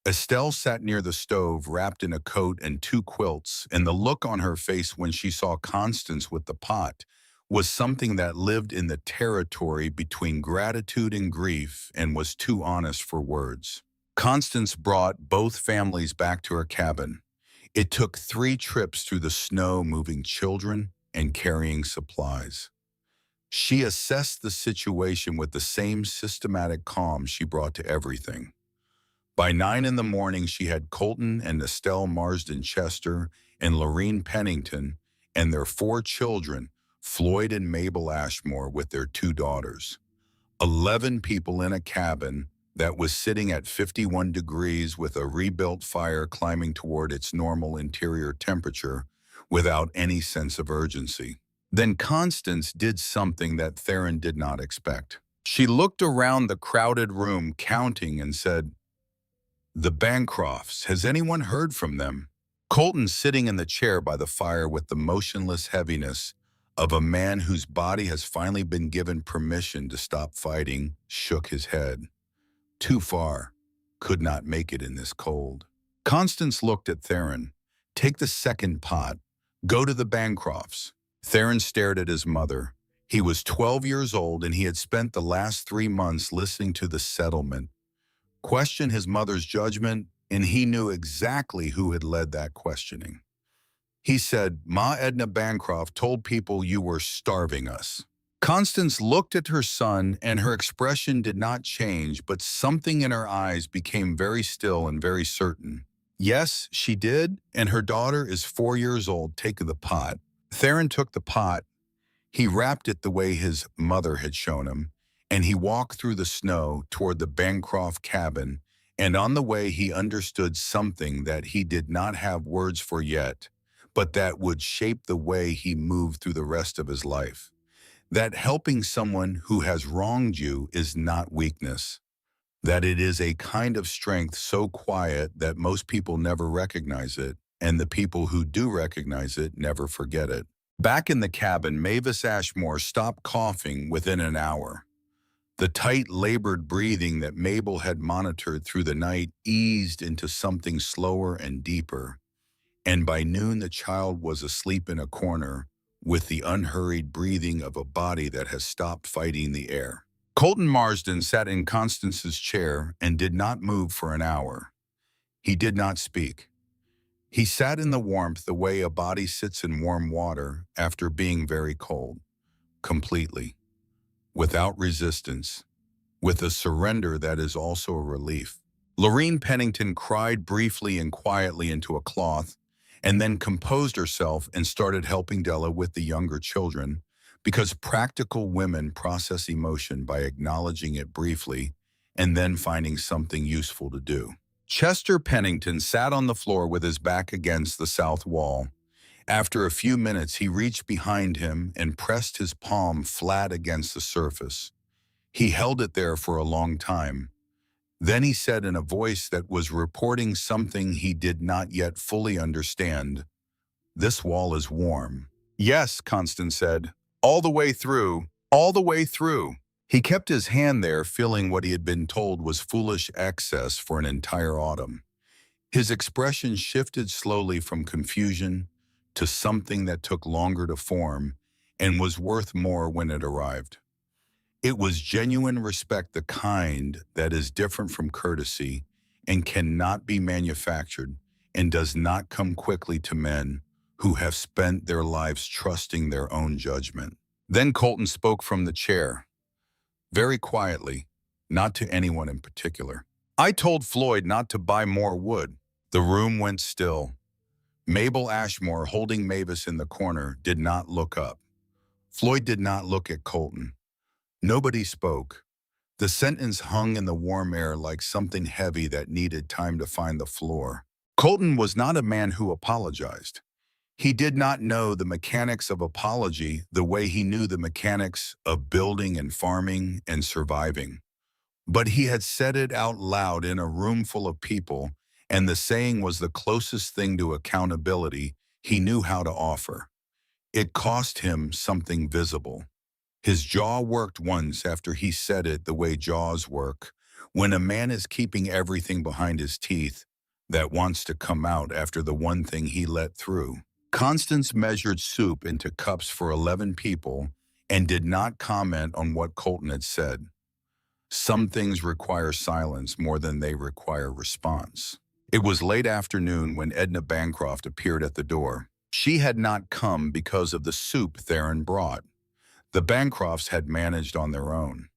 Estelle sat near the stove, wrapped in a coat and two quilts, and the look on her face when she saw Constance with the pot was something that lived in the territory between gratitude and grief and was too honest for words. Constance brought both families back to her cabin. It took 3 trips through the snow, moving children and carrying supplies. She assessed the situation with the same systematic calm she brought to everything. By 9 in the morning, she had Colton and Estelle Marsden Chester and Lorene Pennington and their 4 children, Floyd and Mabel Ashmore, with their 2 daughters. 11 people in a cabin that was sitting at 51 degrees with a rebuilt fire climbing toward its normal interior temperature without any sense of urgency. Then Constance did something that Theron did not expect. She looked around the crowded room, counting, and said, "The Bancrofts, has anyone heard from them?" Colton, sitting in the chair by the fire with the motionless heaviness of a man whose body has finally been given permission to stop fighting, shook his head. Too far. Could not make it in this cold. Constance looked at Theron. "Take the second pot. Go to the Bancrofts." Theron stared at his mother. He was 12 years old, and he had spent the last 3 months listening to the settlement question his mother's judgment, and he knew exactly who had led that questioning. He said, "Ma Edna Bancroft told people you were starving us." Constance looked at her son, and her expression did not change, but something in her eyes became very still and very certain. "Yes, she did, and her daughter is 4 years old. Take the pot." Theron took the pot. He wrapped it the way his mother had shown him, and he walked through the snow toward the Bancroft cabin, and on the way he understood something that he did not have words for yet, but that would shape the way he moved through the rest of his life. That helping someone who has wronged you is not weakness. That it is a kind of strength so quiet that most people never recognize it, and the people who do recognize it never forget it. Back in the cabin, Mavis Ashmore stopped coughing within an hour. The tight, labored breathing that Mabel had monitored through the night eased into something slower and deeper, and by noon the child was asleep in a corner with the unhurried breathing of a body that has stopped fighting the air. Colton Marsden sat in Constance's chair and did not move for an hour. He did not speak. He sat in the warmth the way a body sits in warm water after being very cold, completely, without resistance, with a surrender that is also a relief. Lorene Pennington cried briefly and quietly into a cloth, and then composed herself and started helping Della with the younger children, because practical women process emotion by acknowledging it briefly and then finding something useful to do. Chester Pennington sat on the floor with his back against the south wall. After a few minutes, he reached behind him and pressed his palm flat against the surface. He held it there for a long time. Then he said in a voice that was reporting something he did not yet fully understand, "This wall is warm." "Yes," Constance said. "All the way through. All the way through." He kept his hand there, feeling what he had been told was foolish excess for an entire autumn. His expression shifted slowly from confusion to something that took longer to form and was worth more when it arrived. It was genuine respect, the kind that is different from courtesy and cannot be manufactured and does not come quickly to men who have spent their lives trusting their own judgment. Then Colton spoke from the chair, very quietly, not to anyone in particular. "I told Floyd not to buy more wood." The room went still. Mabel Ashmore, holding Mavis in the corner, did not look up. Floyd did not look at Colton. Nobody spoke. The sentence hung in the warm air like something heavy that needed time to find the floor. Colton was not a man who apologized. He did not know the mechanics of apology the way he knew the mechanics of building and farming and surviving. But he had said it out loud in a room full of people, and the saying was the closest thing to accountability he knew how to offer. It cost him something visible. His jaw worked once after he said it the way jaws work, when a man is keeping everything behind his teeth that wants to come out after the one thing he let through. Constance measured soup into cups for 11 people and did not comment on what Colton had said. Some things require silence more than they require response. It was late afternoon when Edna Bancroft appeared at the door. She had not come because of the soup Theron brought. The Bancrofts had managed on their own.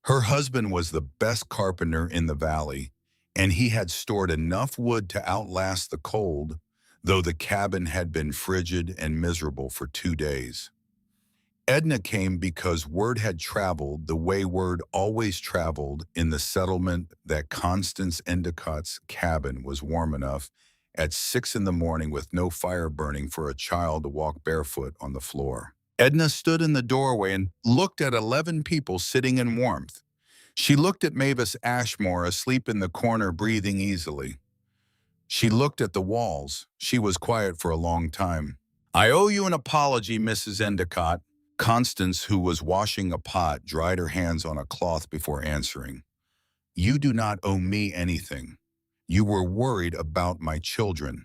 Her husband was the best carpenter in the valley, and he had stored enough wood to outlast the cold, though the cabin had been frigid and miserable for 2 days. Edna came because word had traveled the way word always traveled in the settlement that Constance Endicott's cabin was warm enough at 6 in the morning with no fire burning for a child to walk barefoot on the floor. Edna stood in the doorway and looked at 11 people sitting in warmth. She looked at Mavis Ashmore asleep in the corner breathing easily. She looked at the walls. She was quiet for a long time. "I owe you an apology, Mrs. Endicott." Constance, who was washing a pot, dried her hands on a cloth before answering. "You do not owe me anything. You were worried about my children.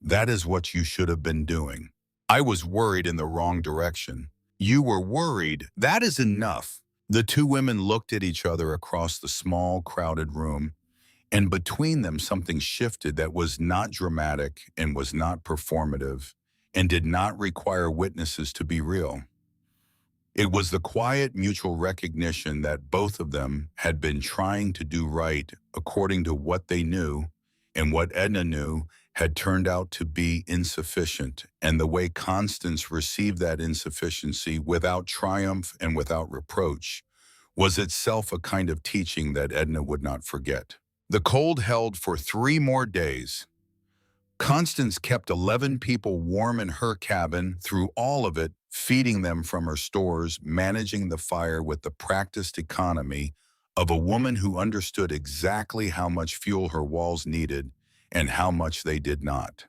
That is what you should have been doing." "I was worried in the wrong direction." "You were worried. That is enough." The two women looked at each other across the small, crowded room, and between them something shifted that was not dramatic and was not performative and did not require witnesses to be real. It was the quiet mutual recognition that both of them had been trying to do right according to what they knew, and what Edna knew had turned out to be insufficient, and the way Constance received that insufficiency without triumph and without reproach was itself a kind of teaching that Edna would not forget. The cold held for 3 more days. Constance kept 11 people warm in her cabin through all of it, feeding them from her stores, managing the fire with the practiced economy of a woman who understood exactly how much fuel her walls needed and how much they did not.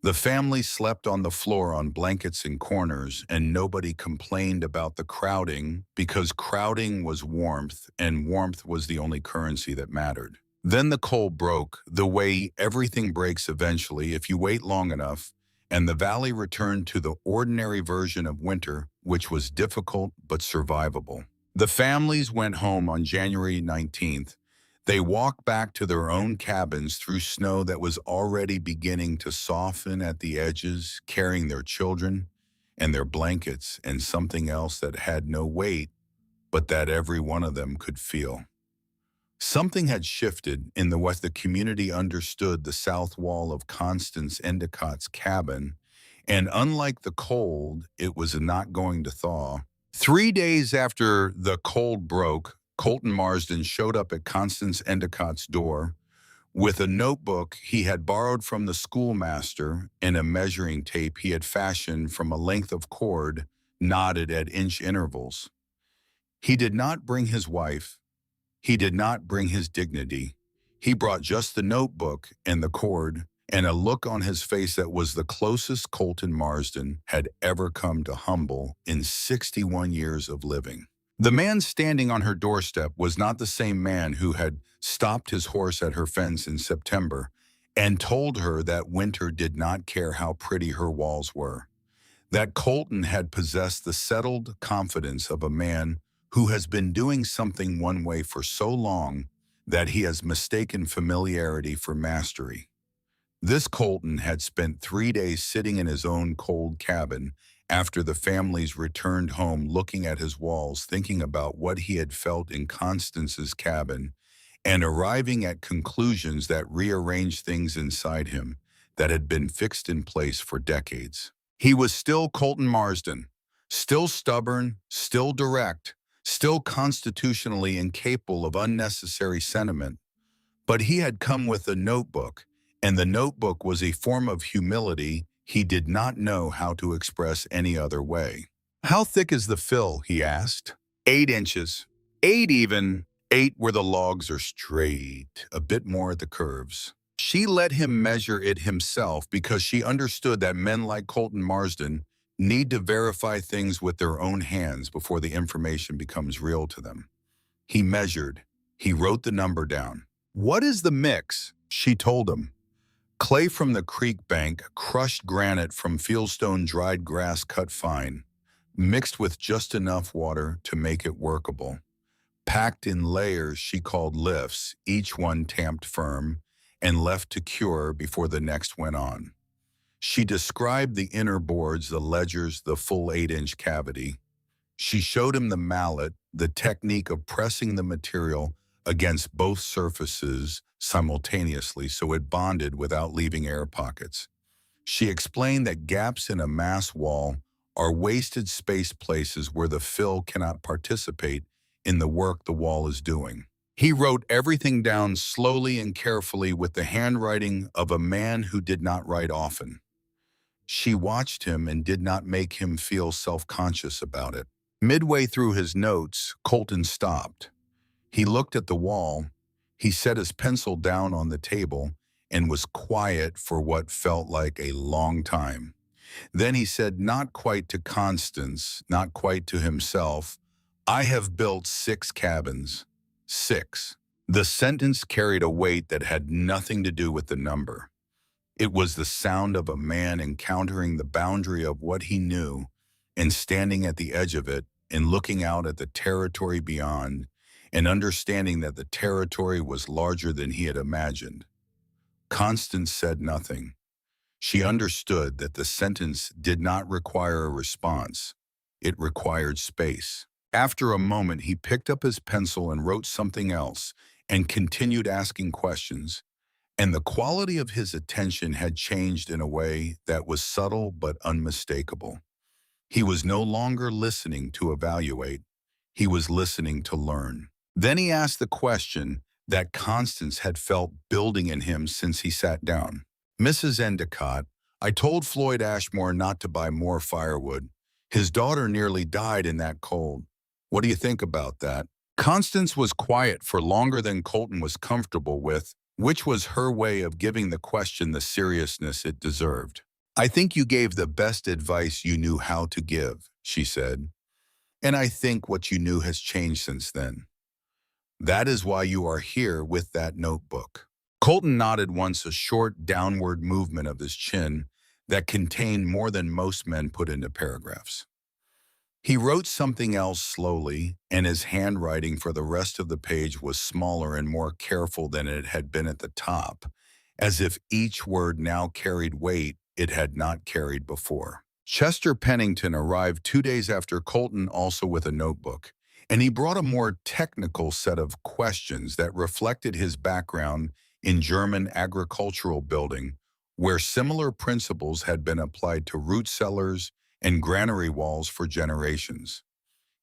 The family slept on the floor on blankets in corners, and nobody complained about the crowding because crowding was warmth, and warmth was the only currency that mattered. Then the cold broke, the way everything breaks eventually if you wait long enough, and the valley returned to the ordinary version of winter, which was difficult but survivable. The families went home on January 19th. They walked back to their own cabins through snow that was already beginning to soften at the edges, carrying their children and their blankets and something else that had no weight, but that every one of them could feel. Something had shifted in the way the community understood the south wall of Constance Endicott's cabin, and unlike the cold, it was not going to thaw. 3 days after the cold broke, Colton Marsden showed up at Constance Endicott's door with a notebook he had borrowed from the schoolmaster and a measuring tape he had fashioned from a length of cord knotted at inch intervals. He did not bring his wife. He did not bring his dignity. He brought just the notebook and the cord and a look on his face that was the closest Colton Marsden had ever come to humble in 61 years of living. The man standing on her doorstep was not the same man who had stopped his horse at her fence in September and told her that winter did not care how pretty her walls were. That Colton had possessed the settled confidence of a man who has been doing something one way for so long that he has mistaken familiarity for mastery. This Colton had spent 3 days sitting in his own cold cabin after the families returned home, looking at his walls, thinking about what he had felt in Constance's cabin, and arriving at conclusions that rearranged things inside him that had been fixed in place for decades. He was still Colton Marsden, still stubborn, still direct, still constitutionally incapable of unnecessary sentiment, but he had come with a notebook, and the notebook was a form of humility He did not know how to express any other way. "How thick is the fill?" he asked. 8 inches. 8 even. 8 where the logs are straight, a bit more at the curves. She let him measure it himself because she understood that men like Colton Marsden need to verify things with their own hands before the information becomes real to them. He measured. He wrote the number down. "What is the mix?" she told him. "Clay from the creek bank, crushed granite from fieldstone, dried grass cut fine, mixed with just enough water to make it workable. Packed in layers she called lifts, each one tamped firm, and left to cure before the next went on." She described the inner boards, the ledgers, the full 8-inch cavity. She showed him the mallet, the technique of pressing the material against both surfaces simultaneously so it bonded without leaving air pockets. She explained that gaps in a mass wall are wasted space, places where the fill cannot participate in the work the wall is doing. He wrote everything down slowly and carefully with the handwriting of a man who did not write often. She watched him and did not make him feel self-conscious about it. Midway through his notes, Colton stopped. He looked at the wall. He set his pencil down on the table and was quiet for what felt like a long time. Then he said, not quite to Constance, not quite to himself, "I have built 6 cabins. 6." The sentence carried a weight that had nothing to do with the number. It was the sound of a man encountering the boundary of what he knew and standing at the edge of it and looking out at the territory beyond and understanding that the territory was larger than he had imagined. Constance said nothing. She understood that the sentence did not require a response. It required space. After a moment, he picked up his pencil and wrote something else and continued asking questions. And the quality of his attention had changed in a way that was subtle but unmistakable. He was no longer listening to evaluate. He was listening to learn. Then he asked the question that Constance had felt building in him since he sat down. "Mrs. Endicott, I told Floyd Ashmore not to buy more firewood. His daughter nearly died in that cold. What do you think about that?" Constance was quiet for longer than Colton was comfortable with, which was her way of giving the question the seriousness it deserved. "I think you gave the best advice you knew how to give," she said. "And I think what you knew has changed since then. That is why you are here with that notebook." Colton nodded once, a short downward movement of his chin that contained more than most men put into paragraphs. He wrote something else slowly, and his handwriting for the rest of the page was smaller and more careful than it had been at the top, as if each word now carried weight it had not carried before. Chester Pennington arrived 2 days after Colton, also with a notebook, and he brought a more technical set of questions that reflected his background in German agricultural building, where similar principles had been applied to root cellars and granary walls for generations.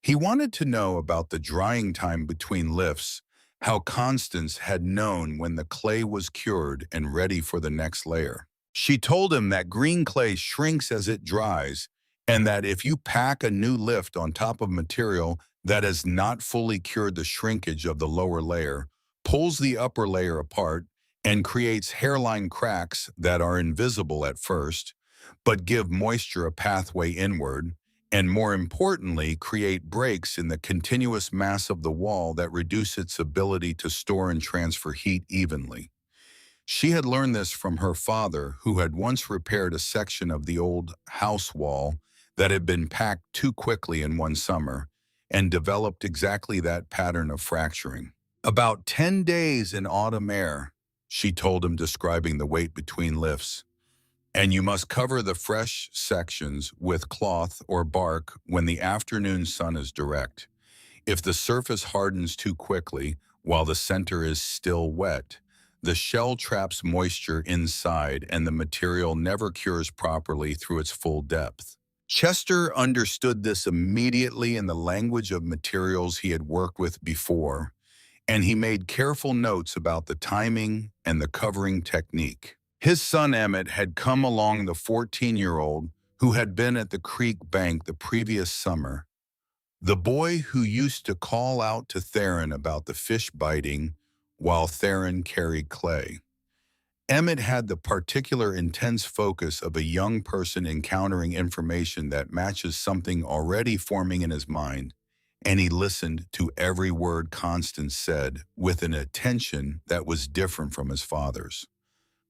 He wanted to know about the drying time between lifts, how Constance had known when the clay was cured and ready for the next layer. She told him that green clay shrinks as it dries, and that if you pack a new lift on top of material that has not fully cured, the shrinkage of the lower layer pulls the upper layer apart and creates hairline cracks that are invisible at first, but give moisture a pathway inward, and more importantly, create breaks in the continuous mass of the wall that reduce its ability to store and transfer heat evenly. She had learned this from her father, who had once repaired a section of the old house wall that had been packed too quickly in one summer, and developed exactly that pattern of fracturing. "About 10 days in autumn air," she told him, describing the weight between lifts. "And you must cover the fresh sections with cloth or bark when the afternoon sun is direct. If the surface hardens too quickly while the center is still wet, the shell traps moisture inside and the material never cures properly through its full depth." Chester understood this immediately in the language of materials he had worked with before, and he made careful notes about the timing and the covering technique. His son Emmett had come along, the 14-year-old who had been at the creek bank the previous summer, the boy who used to call out to Theron about the fish biting while Theron carried clay. Emmett had the particular intense focus of a young person encountering information that matches something already forming in his mind, and he listened to every word Constance said with an attention that was different from his father's.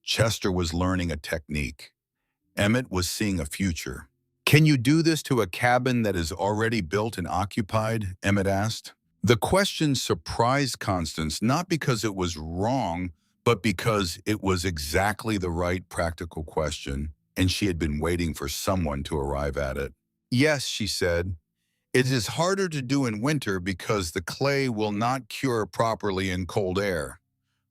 Chester was learning a technique. Emmett was seeing a future. "Can you do this to a cabin that is already built and occupied?" Emmett asked. The question surprised Constance, not because it was wrong, but because it was exactly the right practical question, and she had been waiting for someone to arrive at it. "Yes," she said. "It is harder to do in winter because the clay will not cure properly in cold air.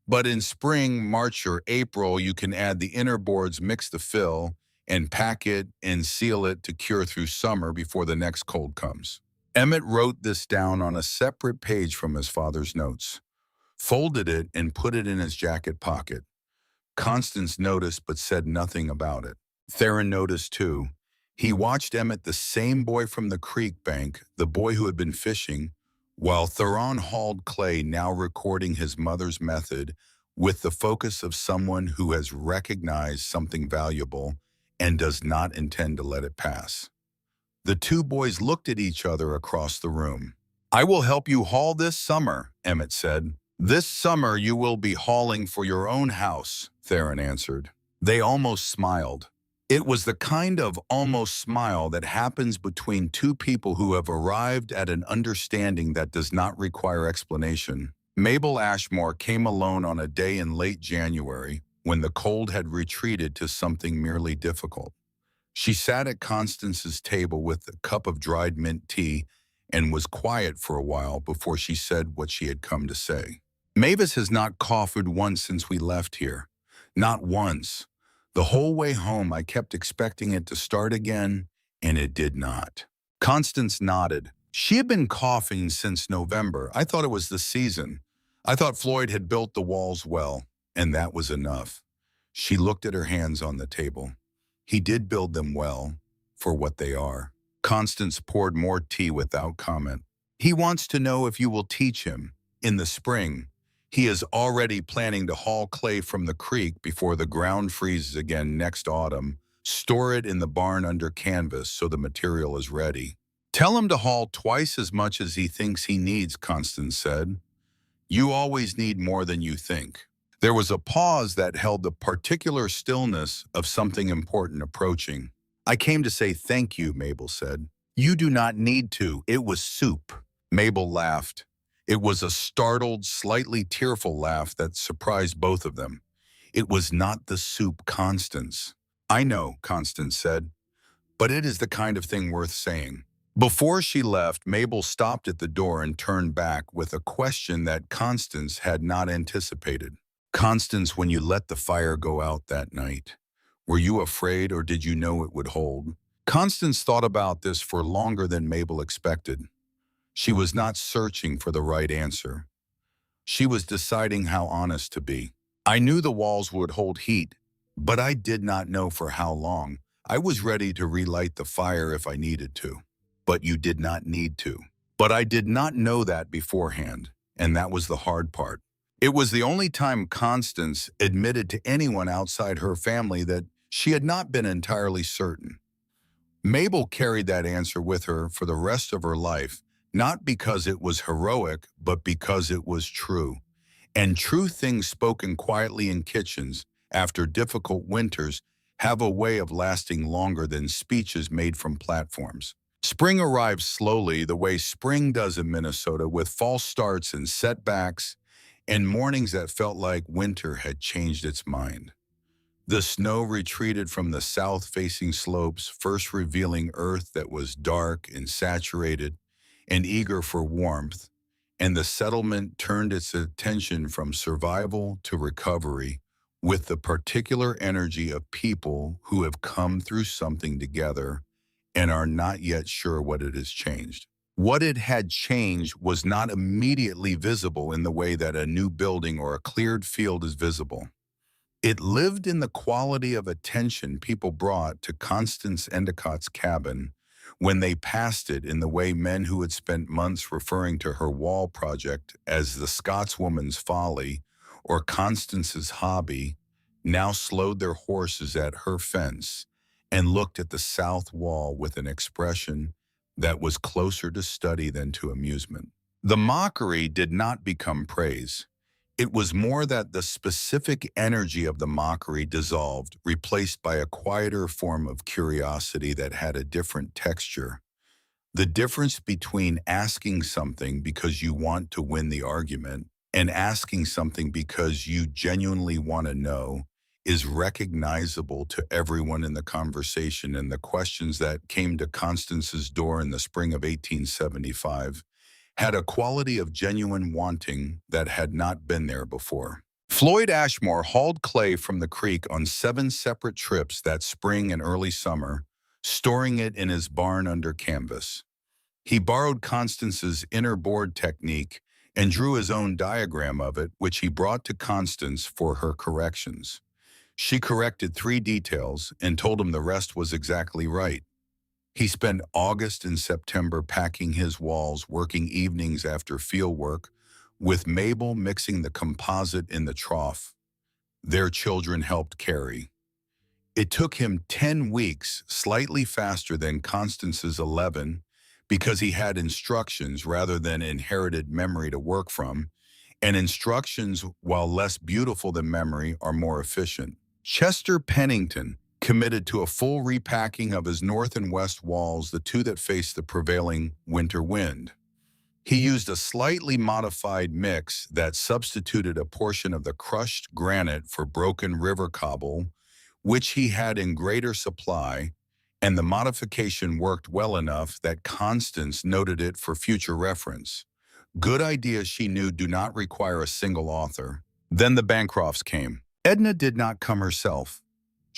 But in spring, March, or April, you can add the inner boards, mix the fill, and pack it and seal it to cure through summer before the next cold comes." Emmett wrote this down on a separate page from his father's notes, folded it, and put it in his jacket pocket. Constance noticed but said nothing about it. Theron noticed too. He watched Emmett, the same boy from the creek bank, the boy who had been fishing, while Theron hauled clay, now recording his mother's method with the focus of someone who has recognized something valuable and does not intend to let it pass. The two boys looked at each other across the room. "I will help you haul this summer," Emmett said. "This summer you will be hauling for your own house," Theron answered. They almost smiled. It was the kind of almost smile that happens between two people who have arrived at an understanding that does not require explanation. Mabel Ashmore came alone on a day in late January when the cold had retreated to something merely difficult. She sat at Constance's table with a cup of dried mint tea and was quiet for a while before she said what she had come to say. "Mavis has not coughed once since we left here. Not once. The whole way home I kept expecting it to start again, and it did not." Constance nodded. "She had been coughing since November. I thought it was the season. I thought Floyd had built the walls well, and that was enough." She looked at her hands on the table. "He did build them well, for what they are." Constance poured more tea without comment. "He wants to know if you will teach him. In the spring, he is already planning to haul clay from the creek before the ground freezes again next autumn, store it in the barn under canvas so the material is ready. Tell him to haul twice as much as he thinks he needs," Constance said. "You always need more than you think." There was a pause that held the particular stillness of something important approaching. "I came to say thank you," Mabel said. "You do not need to. It was soup." Mabel laughed. It was a startled, slightly tearful laugh that surprised both of them. "It was not the soup, Constance." "I know," Constance said, "but it is the kind of thing worth saying." Before she left, Mabel stopped at the door and turned back with a question that Constance had not anticipated. "Constance, when you let the fire go out that night, were you afraid or did you know it would hold?" Constance thought about this for longer than Mabel expected. She was not searching for the right answer. She was deciding how honest to be. "I knew the walls would hold heat, but I did not know for how long. I was ready to relight the fire if I needed to." "But you did not need to." "But I did not know that beforehand, and that was the hard part." It was the only time Constance admitted to anyone outside her family that she had not been entirely certain. Mabel carried that answer with her for the rest of her life, not because it was heroic, but because it was true. And true things spoken quietly in kitchens after difficult winters have a way of lasting longer than speeches made from platforms. Spring arrived slowly, the way spring does in Minnesota, with false starts and setbacks, and mornings that felt like winter had changed its mind. The snow retreated from the south-facing slopes, first revealing earth that was dark and saturated and eager for warmth, and the settlement turned its attention from survival to recovery with the particular energy of people who have come through something together and are not yet sure what it has changed. What it had changed was not immediately visible in the way that a new building or a cleared field is visible. It lived in the quality of attention people brought to Constance Endicott's cabin when they passed it, in the way men who had spent months referring to her wall project as the Scotswoman's folly or Constance's hobby now slowed their horses at her fence and looked at the south wall with an expression that was closer to study than to amusement. The mockery did not become praise. It was more that the specific energy of the mockery dissolved, replaced by a quieter form of curiosity that had a different texture. The difference between asking something because you want to win the argument and asking something because you genuinely want to know is recognizable to everyone in the conversation, and the questions that came to Constance's door in the spring of 1875 had a quality of genuine wanting that had not been there before. Floyd Ashmore hauled clay from the creek on 7 separate trips that spring and early summer, storing it in his barn under canvas. He borrowed Constance's inner board technique and drew his own diagram of it, which he brought to Constance for her corrections. She corrected 3 details and told him the rest was exactly right. He spent August and September packing his walls, working evenings after field work, with Mabel mixing the composite in the trough. Their children helped carry. It took him 10 weeks, slightly faster than Constance's 11, because he had instructions rather than inherited memory to work from, and instructions, while less beautiful than memory, are more efficient. Chester Pennington committed to a full repacking of his north and west walls, the 2 that faced the prevailing winter wind. He used a slightly modified mix that substituted a portion of the crushed granite for broken river cobble, which he had in greater supply, and the modification worked well enough that Constance noted it for future reference. Good ideas, she knew, do not require a single author. Then the Bancrofts came. Edna did not come herself.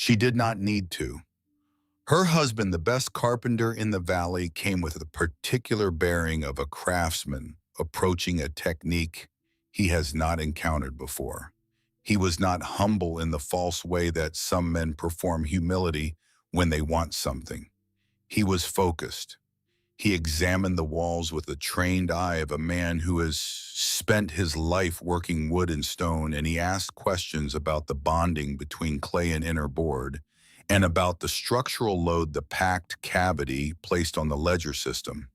She did not need to. Her husband, the best carpenter in the valley, came with the particular bearing of a craftsman approaching a technique he has not encountered before. He was not humble in the false way that some men perform humility when they want something. He was focused. He examined the walls with the trained eye of a man who has spent his life working wood and stone, and he asked questions about the bonding between clay and inner board, and about the structural load the packed cavity placed on the ledger system.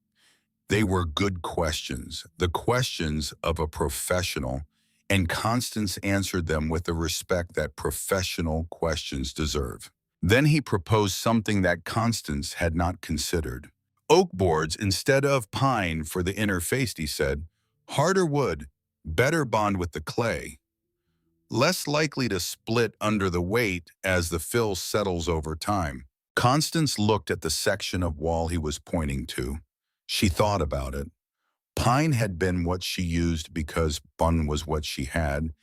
They were good questions, the questions of a professional, and Constance answered them with the respect that professional questions deserve. Then he proposed something that Constance had not considered. Oak boards instead of pine for the inner face, he said. Harder wood, better bond with the clay. Less likely to split under the weight as the fill settles over time. Constance looked at the section of wall he was pointing to. She thought about it. Pine had been what she used because bun was what she had,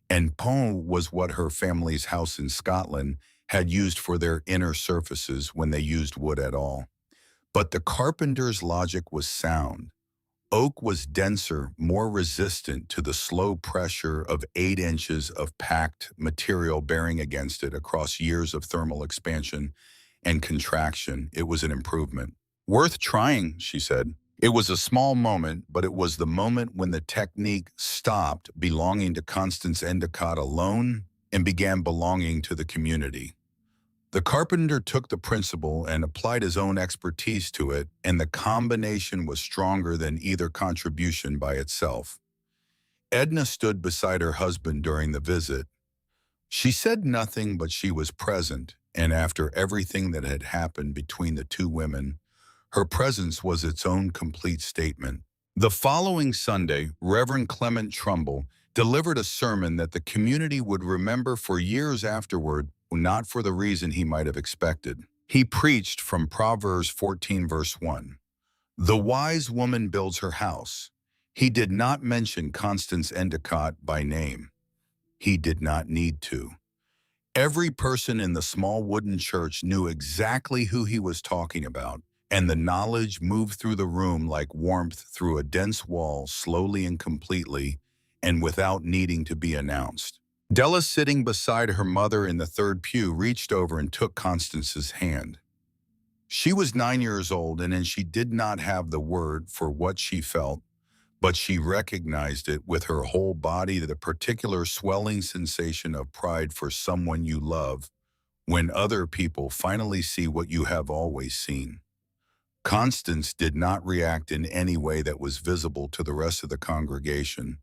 and pone was what her family's house in Scotland had used for their inner surfaces when they used wood at all. But the carpenter's logic was sound. Oak was denser, more resistant to the slow pressure of 8 inches of packed material bearing against it across years of thermal expansion and contraction. It was an improvement. Worth trying, she said. It was a small moment, but it was the moment when the technique stopped belonging to Constance Endicott alone and began belonging to the community. The carpenter took the principle and applied his own expertise to it, and the combination was stronger than either contribution by itself. Edna stood beside her husband during the visit. She said nothing, but she was present, and after everything that had happened between the 2 women, her presence was its own complete statement. The following Sunday, Reverend Clement Trumbull delivered a sermon that the community would remember for years afterward, not for the reason he might have expected. He preached from Proverbs 14, verse 1. The wise woman builds her house. He did not mention Constance Endicott by name. He did not need to. Every person in the small wooden church knew exactly who he was talking about, and the knowledge moved through the room like warmth through a dense wall, slowly and completely, and without needing to be announced. Della, sitting beside her mother in the third pew, reached over and took Constance's hand. She was 9 years old, and she did not have the word for what she felt, but she recognized it with her whole body, the particular swelling sensation of pride for someone you love when other people finally see what you have always seen. Constance did not react in any way that was visible to the rest of the congregation,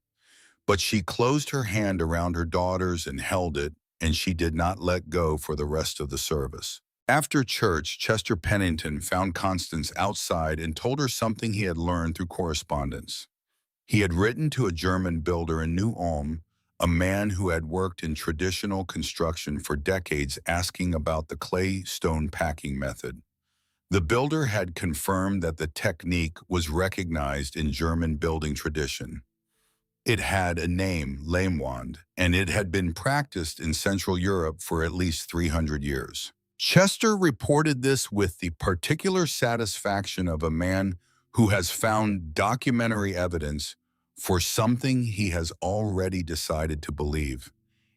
but she closed her hand around her daughters and held it, and she did not let go for the rest of the service. After church, Chester Pennington found Constance outside and told her something he had learned through correspondence. He had written to a German builder in New Ulm, a man who had worked in traditional construction for decades, asking about the clay stone packing method. The builder had confirmed that the technique was recognized in German building tradition. It had a name, Lehmwand, and it had been practiced in Central Europe for at least 300 years. Chester reported this with the particular satisfaction of a man who has found documentary evidence for something he has already decided to believe,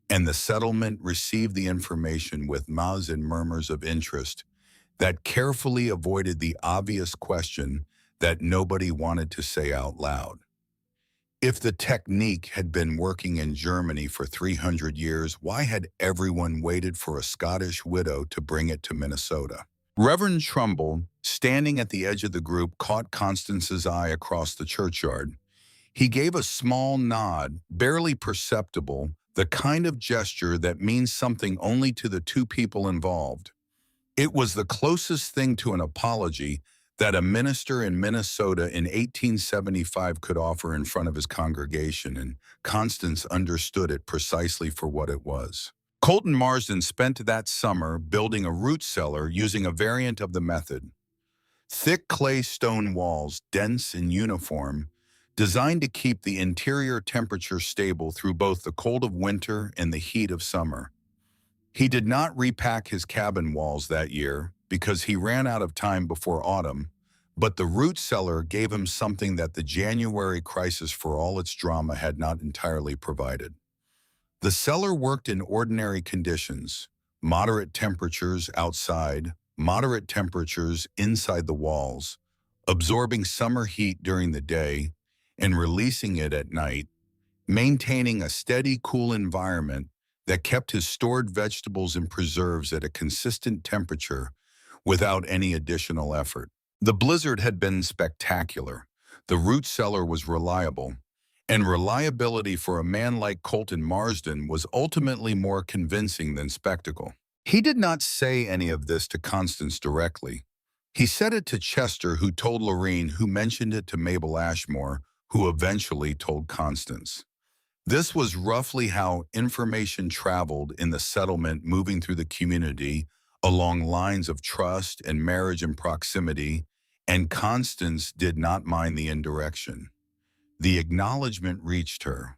and the settlement received the information with mouths and murmurs of interest that carefully avoided the obvious question that nobody wanted to say out loud. If the technique had been working in Germany for 300 years, why had everyone waited for a Scottish widow to bring it to Minnesota? Reverend Trumbull, standing at the edge of the group, caught Constance's eye across the churchyard. He gave a small nod, barely perceptible, the kind of gesture that means something only to the two people involved. It was the closest thing to an apology that a minister in Minnesota in 1875 could offer in front of his congregation, and Constance understood it precisely for what it was. Colton Marsden spent that summer building a root cellar using a variant of the method. Thick clay stone walls, dense and uniform, designed to keep the interior temperature stable through both the cold of winter and the heat of summer. He did not repack his cabin walls that year because he ran out of time before autumn, but the root cellar gave him something that the January crisis, for all its drama, had not entirely provided. The cellar worked in ordinary conditions, moderate temperatures outside, moderate temperatures inside the walls, absorbing summer heat during the day and releasing it at night, maintaining a steady, cool environment that kept his stored vegetables and preserves at a consistent temperature without any additional effort. The blizzard had been spectacular. The root cellar was reliable, and reliability for a man like Colton Marsden was ultimately more convincing than spectacle. He did not say any of this to Constance directly. He said it to Chester, who told Lorene, who mentioned it to Mabel Ashmore, who eventually told Constance. This was roughly how information traveled in the settlement, moving through the community along lines of trust and marriage and proximity, and Constance did not mind the indirection. The acknowledgement reached her.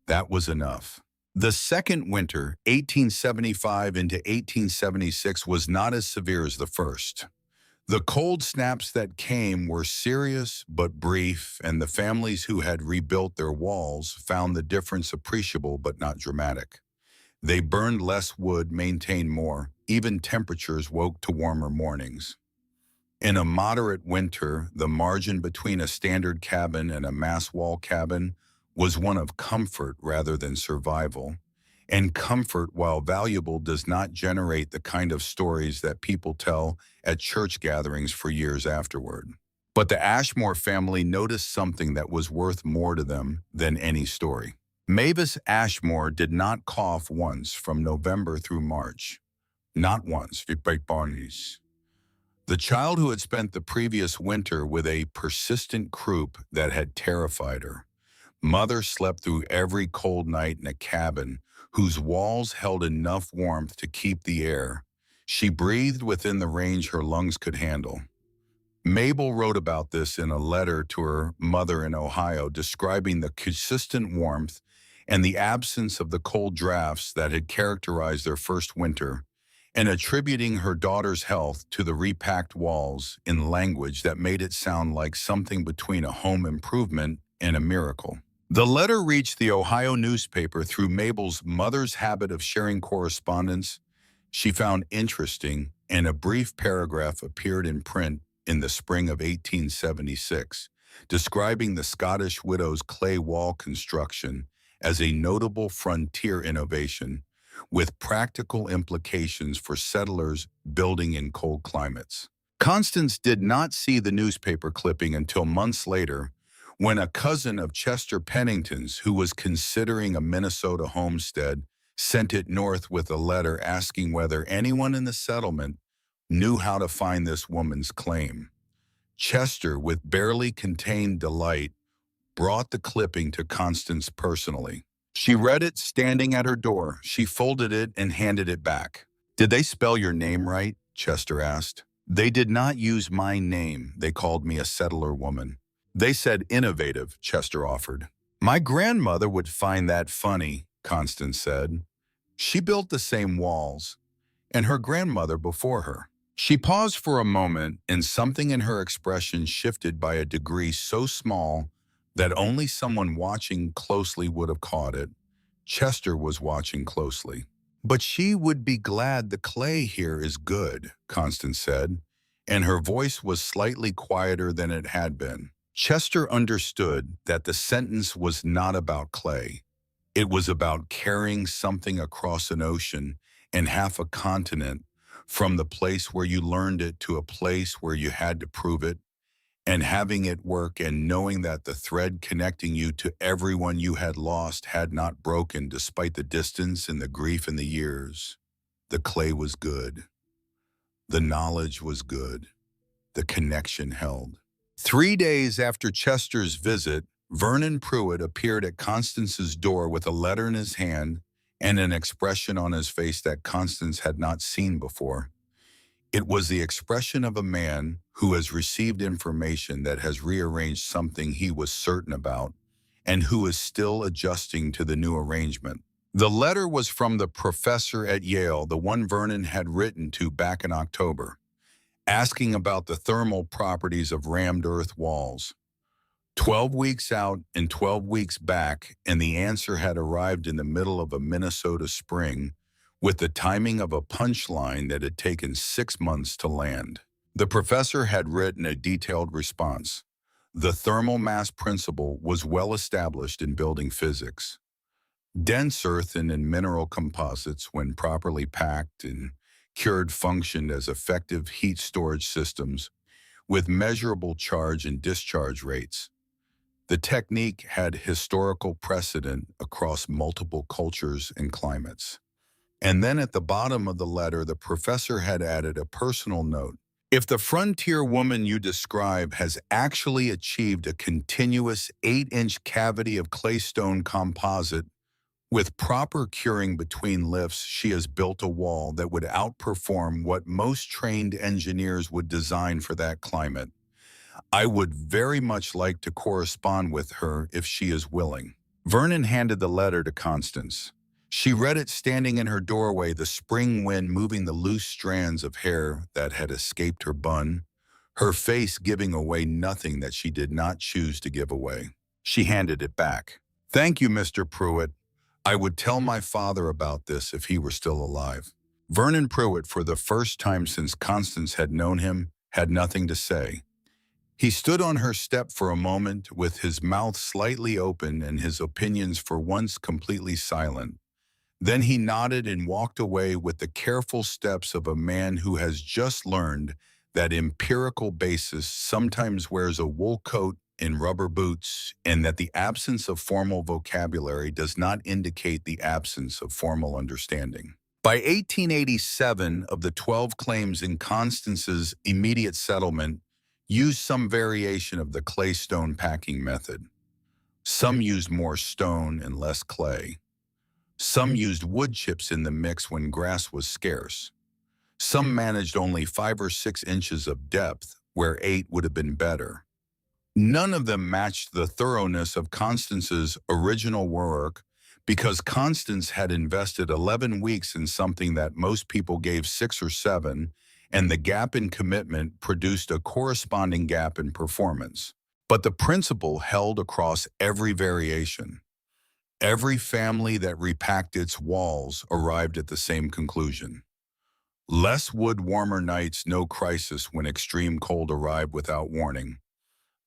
That was enough. The second winter, 1875 into 1876, was not as severe as the first. The cold snaps that came were serious but brief, and the families who had rebuilt their walls found the difference appreciable but not dramatic. They burned less wood, maintained more. Even temperatures woke to warmer mornings. In a moderate winter, the margin between a standard cabin and a mass wall cabin was one of comfort rather than survival. And comfort, while valuable, does not generate the kind of stories that people tell at church gatherings for years afterward. But the Ashmore family noticed something that was worth more to them than any story. Mavis Ashmore did not cough once from November through March. Not once. The child who had spent the previous winter with a persistent croup that had terrified her. Mother slept through every cold night in a cabin whose walls held enough warmth to keep the air. She breathed within the range her lungs could handle. Mabel wrote about this in a letter to her mother in Ohio, describing the consistent warmth and the absence of the cold drafts that had characterized their first winter, and attributing her daughter's health to the repacked walls in language that made it sound like something between a home improvement and a miracle. The letter reached the Ohio newspaper through Mabel's mother's habit of sharing correspondence she found interesting, and a brief paragraph appeared in print in the spring of 1876, describing the Scottish widow's clay wall construction as a notable frontier innovation with practical implications for settlers building in cold climates. Constance did not see the newspaper clipping until months later when a cousin of Chester Pennington's, who was considering a Minnesota homestead, sent it north with a letter asking whether anyone in the settlement knew how to find this woman's claim. Chester, with barely contained delight, brought the clipping to Constance personally. She read it standing at her door. She folded it and handed it back. "Did they spell your name right?" Chester asked. "They did not use my name. They called me a settler woman." "They said innovative," Chester offered. "My grandmother would find that funny," Constance said. "She built the same walls, and her grandmother before her." She paused for a moment, and something in her expression shifted by a degree so small that only someone watching closely would have caught it. Chester was watching closely. "But she would be glad the clay here is good," Constance said, and her voice was slightly quieter than it had been. Chester understood that the sentence was not about clay. It was about carrying something across an ocean and half a continent, from the place where you learned it to a place where you had to prove it, and having it work and knowing that the thread connecting you to everyone you had lost had not broken despite the distance and the grief and the years. The clay was good. The knowledge was good. The connection held. 3 days after Chester's visit, Vernon Pruitt appeared at Constance's door with a letter in his hand and an expression on his face that Constance had not seen before. It was the expression of a man who has received information that has rearranged something he was certain about and who is still adjusting to the new arrangement. The letter was from the professor at Yale, the one Vernon had written to back in October, asking about the thermal properties of rammed earth walls. 12 weeks out and 12 weeks back, and the answer had arrived in the middle of a Minnesota spring, with the timing of a punchline that had taken 6 months to land. The professor had written a detailed response. The thermal mass principle was well established in building physics. Dense earthen and mineral composites, when properly packed and cured, functioned as effective heat storage systems with measurable charge and discharge rates. The technique had historical precedent across multiple cultures and climates. And then at the bottom of the letter, the professor had added a personal note. "If the frontier woman you describe has actually achieved a continuous 8-inch cavity of claystone composite, with proper curing between lifts, she has built a wall that would outperform what most trained engineers would design for that climate. I would very much like to correspond with her if she is willing." Vernon handed the letter to Constance. She read it standing in her doorway, the spring wind moving the loose strands of hair that had escaped her bun, her face giving away nothing that she did not choose to give away. She handed it back. "Thank you, Mr. Pruitt. I would tell my father about this if he were still alive." Vernon Pruitt, for the first time since Constance had known him, had nothing to say. He stood on her step for a moment with his mouth slightly open and his opinions for once completely silent. Then he nodded and walked away with the careful steps of a man who has just learned that empirical basis sometimes wears a wool coat and rubber boots, and that the absence of formal vocabulary does not indicate the absence of formal understanding. By 1887, of the 12 claims in Constance's immediate settlement used some variation of the clay-stone packing method. Some used more stone and less clay. Some used wood chips in the mix when grass was scarce. Some managed only 5 or 6 inches of depth, where 8 would have been better. None of them matched the thoroughness of Constance's original work, because Constance had invested 11 weeks in something that most people gave 6 or 7, and the gap in commitment produced a corresponding gap in performance. But the principle held across every variation. Every family that repacked its walls arrived at the same conclusion. Less wood, warmer nights, no crisis when extreme cold arrived without warning.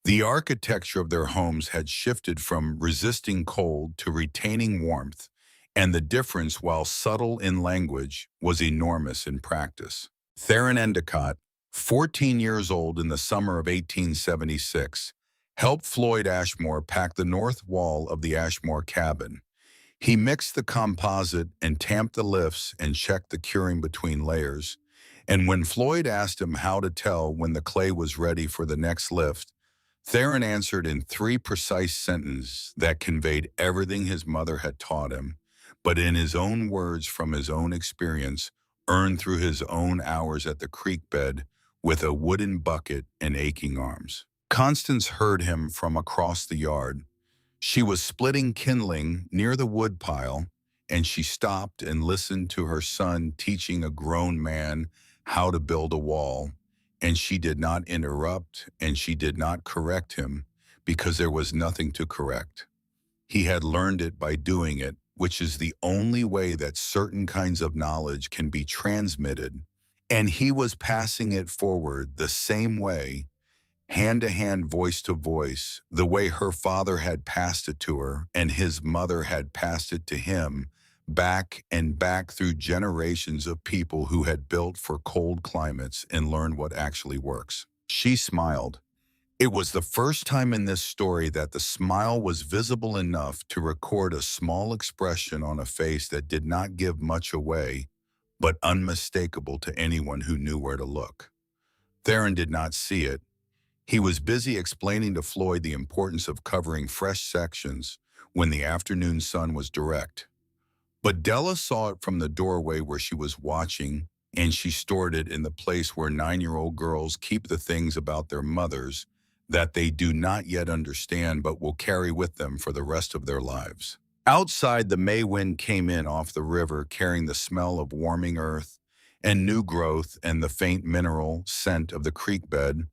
The architecture of their homes had shifted from resisting cold to retaining warmth, and the difference, while subtle in language, was enormous in practice. Theron Endicott, 14 years old in the summer of 1876, helped Floyd Ashmore pack the north wall of the Ashmore cabin. He mixed the composite and tamped the lifts and checked the curing between layers. And when Floyd asked him how to tell when the clay was ready for the next lift, Theron answered in 3 precise sentences that conveyed everything his mother had taught him, but in his own words from his own experience, earned through his own hours at the creek bed with a wooden bucket and aching arms. Constance heard him from across the yard. She was splitting kindling near the woodpile, and she stopped and listened to her son teaching a grown man how to build a wall, and she did not interrupt and she did not correct him because there was nothing to correct. He had learned it by doing it, which is the only way that certain kinds of knowledge can be transmitted, and he was passing it forward the same way, hand to hand, voice to voice, the way her father had passed it to her and his mother had passed it to him, back and back through generations of people who had built for cold climates and learned what actually works. She smiled. It was the first time in this story that the smile was visible enough to record a small expression on a face that did not give much away, but unmistakable to anyone who knew where to look. Theron did not see it. He was busy explaining to Floyd the importance of covering fresh sections when the afternoon sun was direct. But Della saw it from the doorway where she was watching, and she stored it in the place where 9-year-old girls keep the things about their mothers that they do not yet understand but will carry with them for the rest of their lives. Outside, the May wind came in off the river carrying the smell of warming earth and new growth and the faint mineral scent of the creek bed,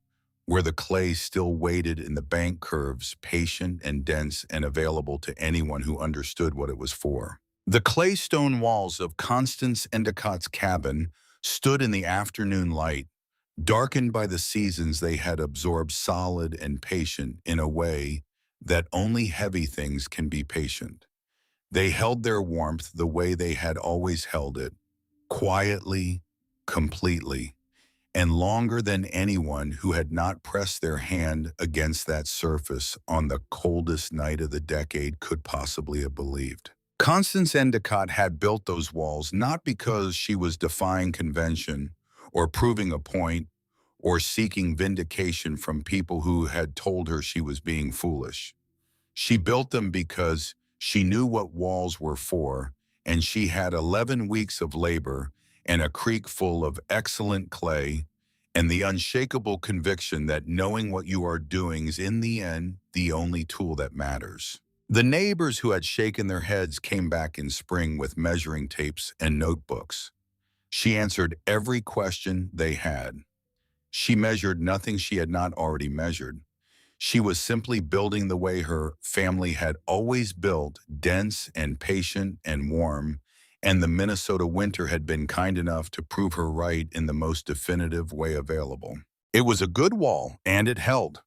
where the clay still waited in the bank curves, patient and dense and available to anyone who understood what it was for. The clay stone walls of Constance Endicott's cabin stood in the afternoon light, darkened by the seasons they had absorbed, solid and patient in a way that only heavy things can be patient. They held their warmth the way they had always held it, quietly, completely, and longer than anyone who had not pressed their hand against that surface on the coldest night of the decade could possibly have believed. Constance Endicott had built those walls not because she was defying convention or proving a point or seeking vindication from people who had told her she was being foolish. She built them because she knew what walls were for, and she had 11 weeks of labor and a creek full of excellent clay, and the unshakable conviction that knowing what you are doing is in the end the only tool that matters. The neighbors who had shaken their heads came back in spring with measuring tapes and notebooks. She answered every question they had. She measured nothing she had not already measured. She was simply building the way her family had always built, dense and patient and warm, and the Minnesota winter had been kind enough to prove her right in the most definitive way available. It was a good wall, and it held.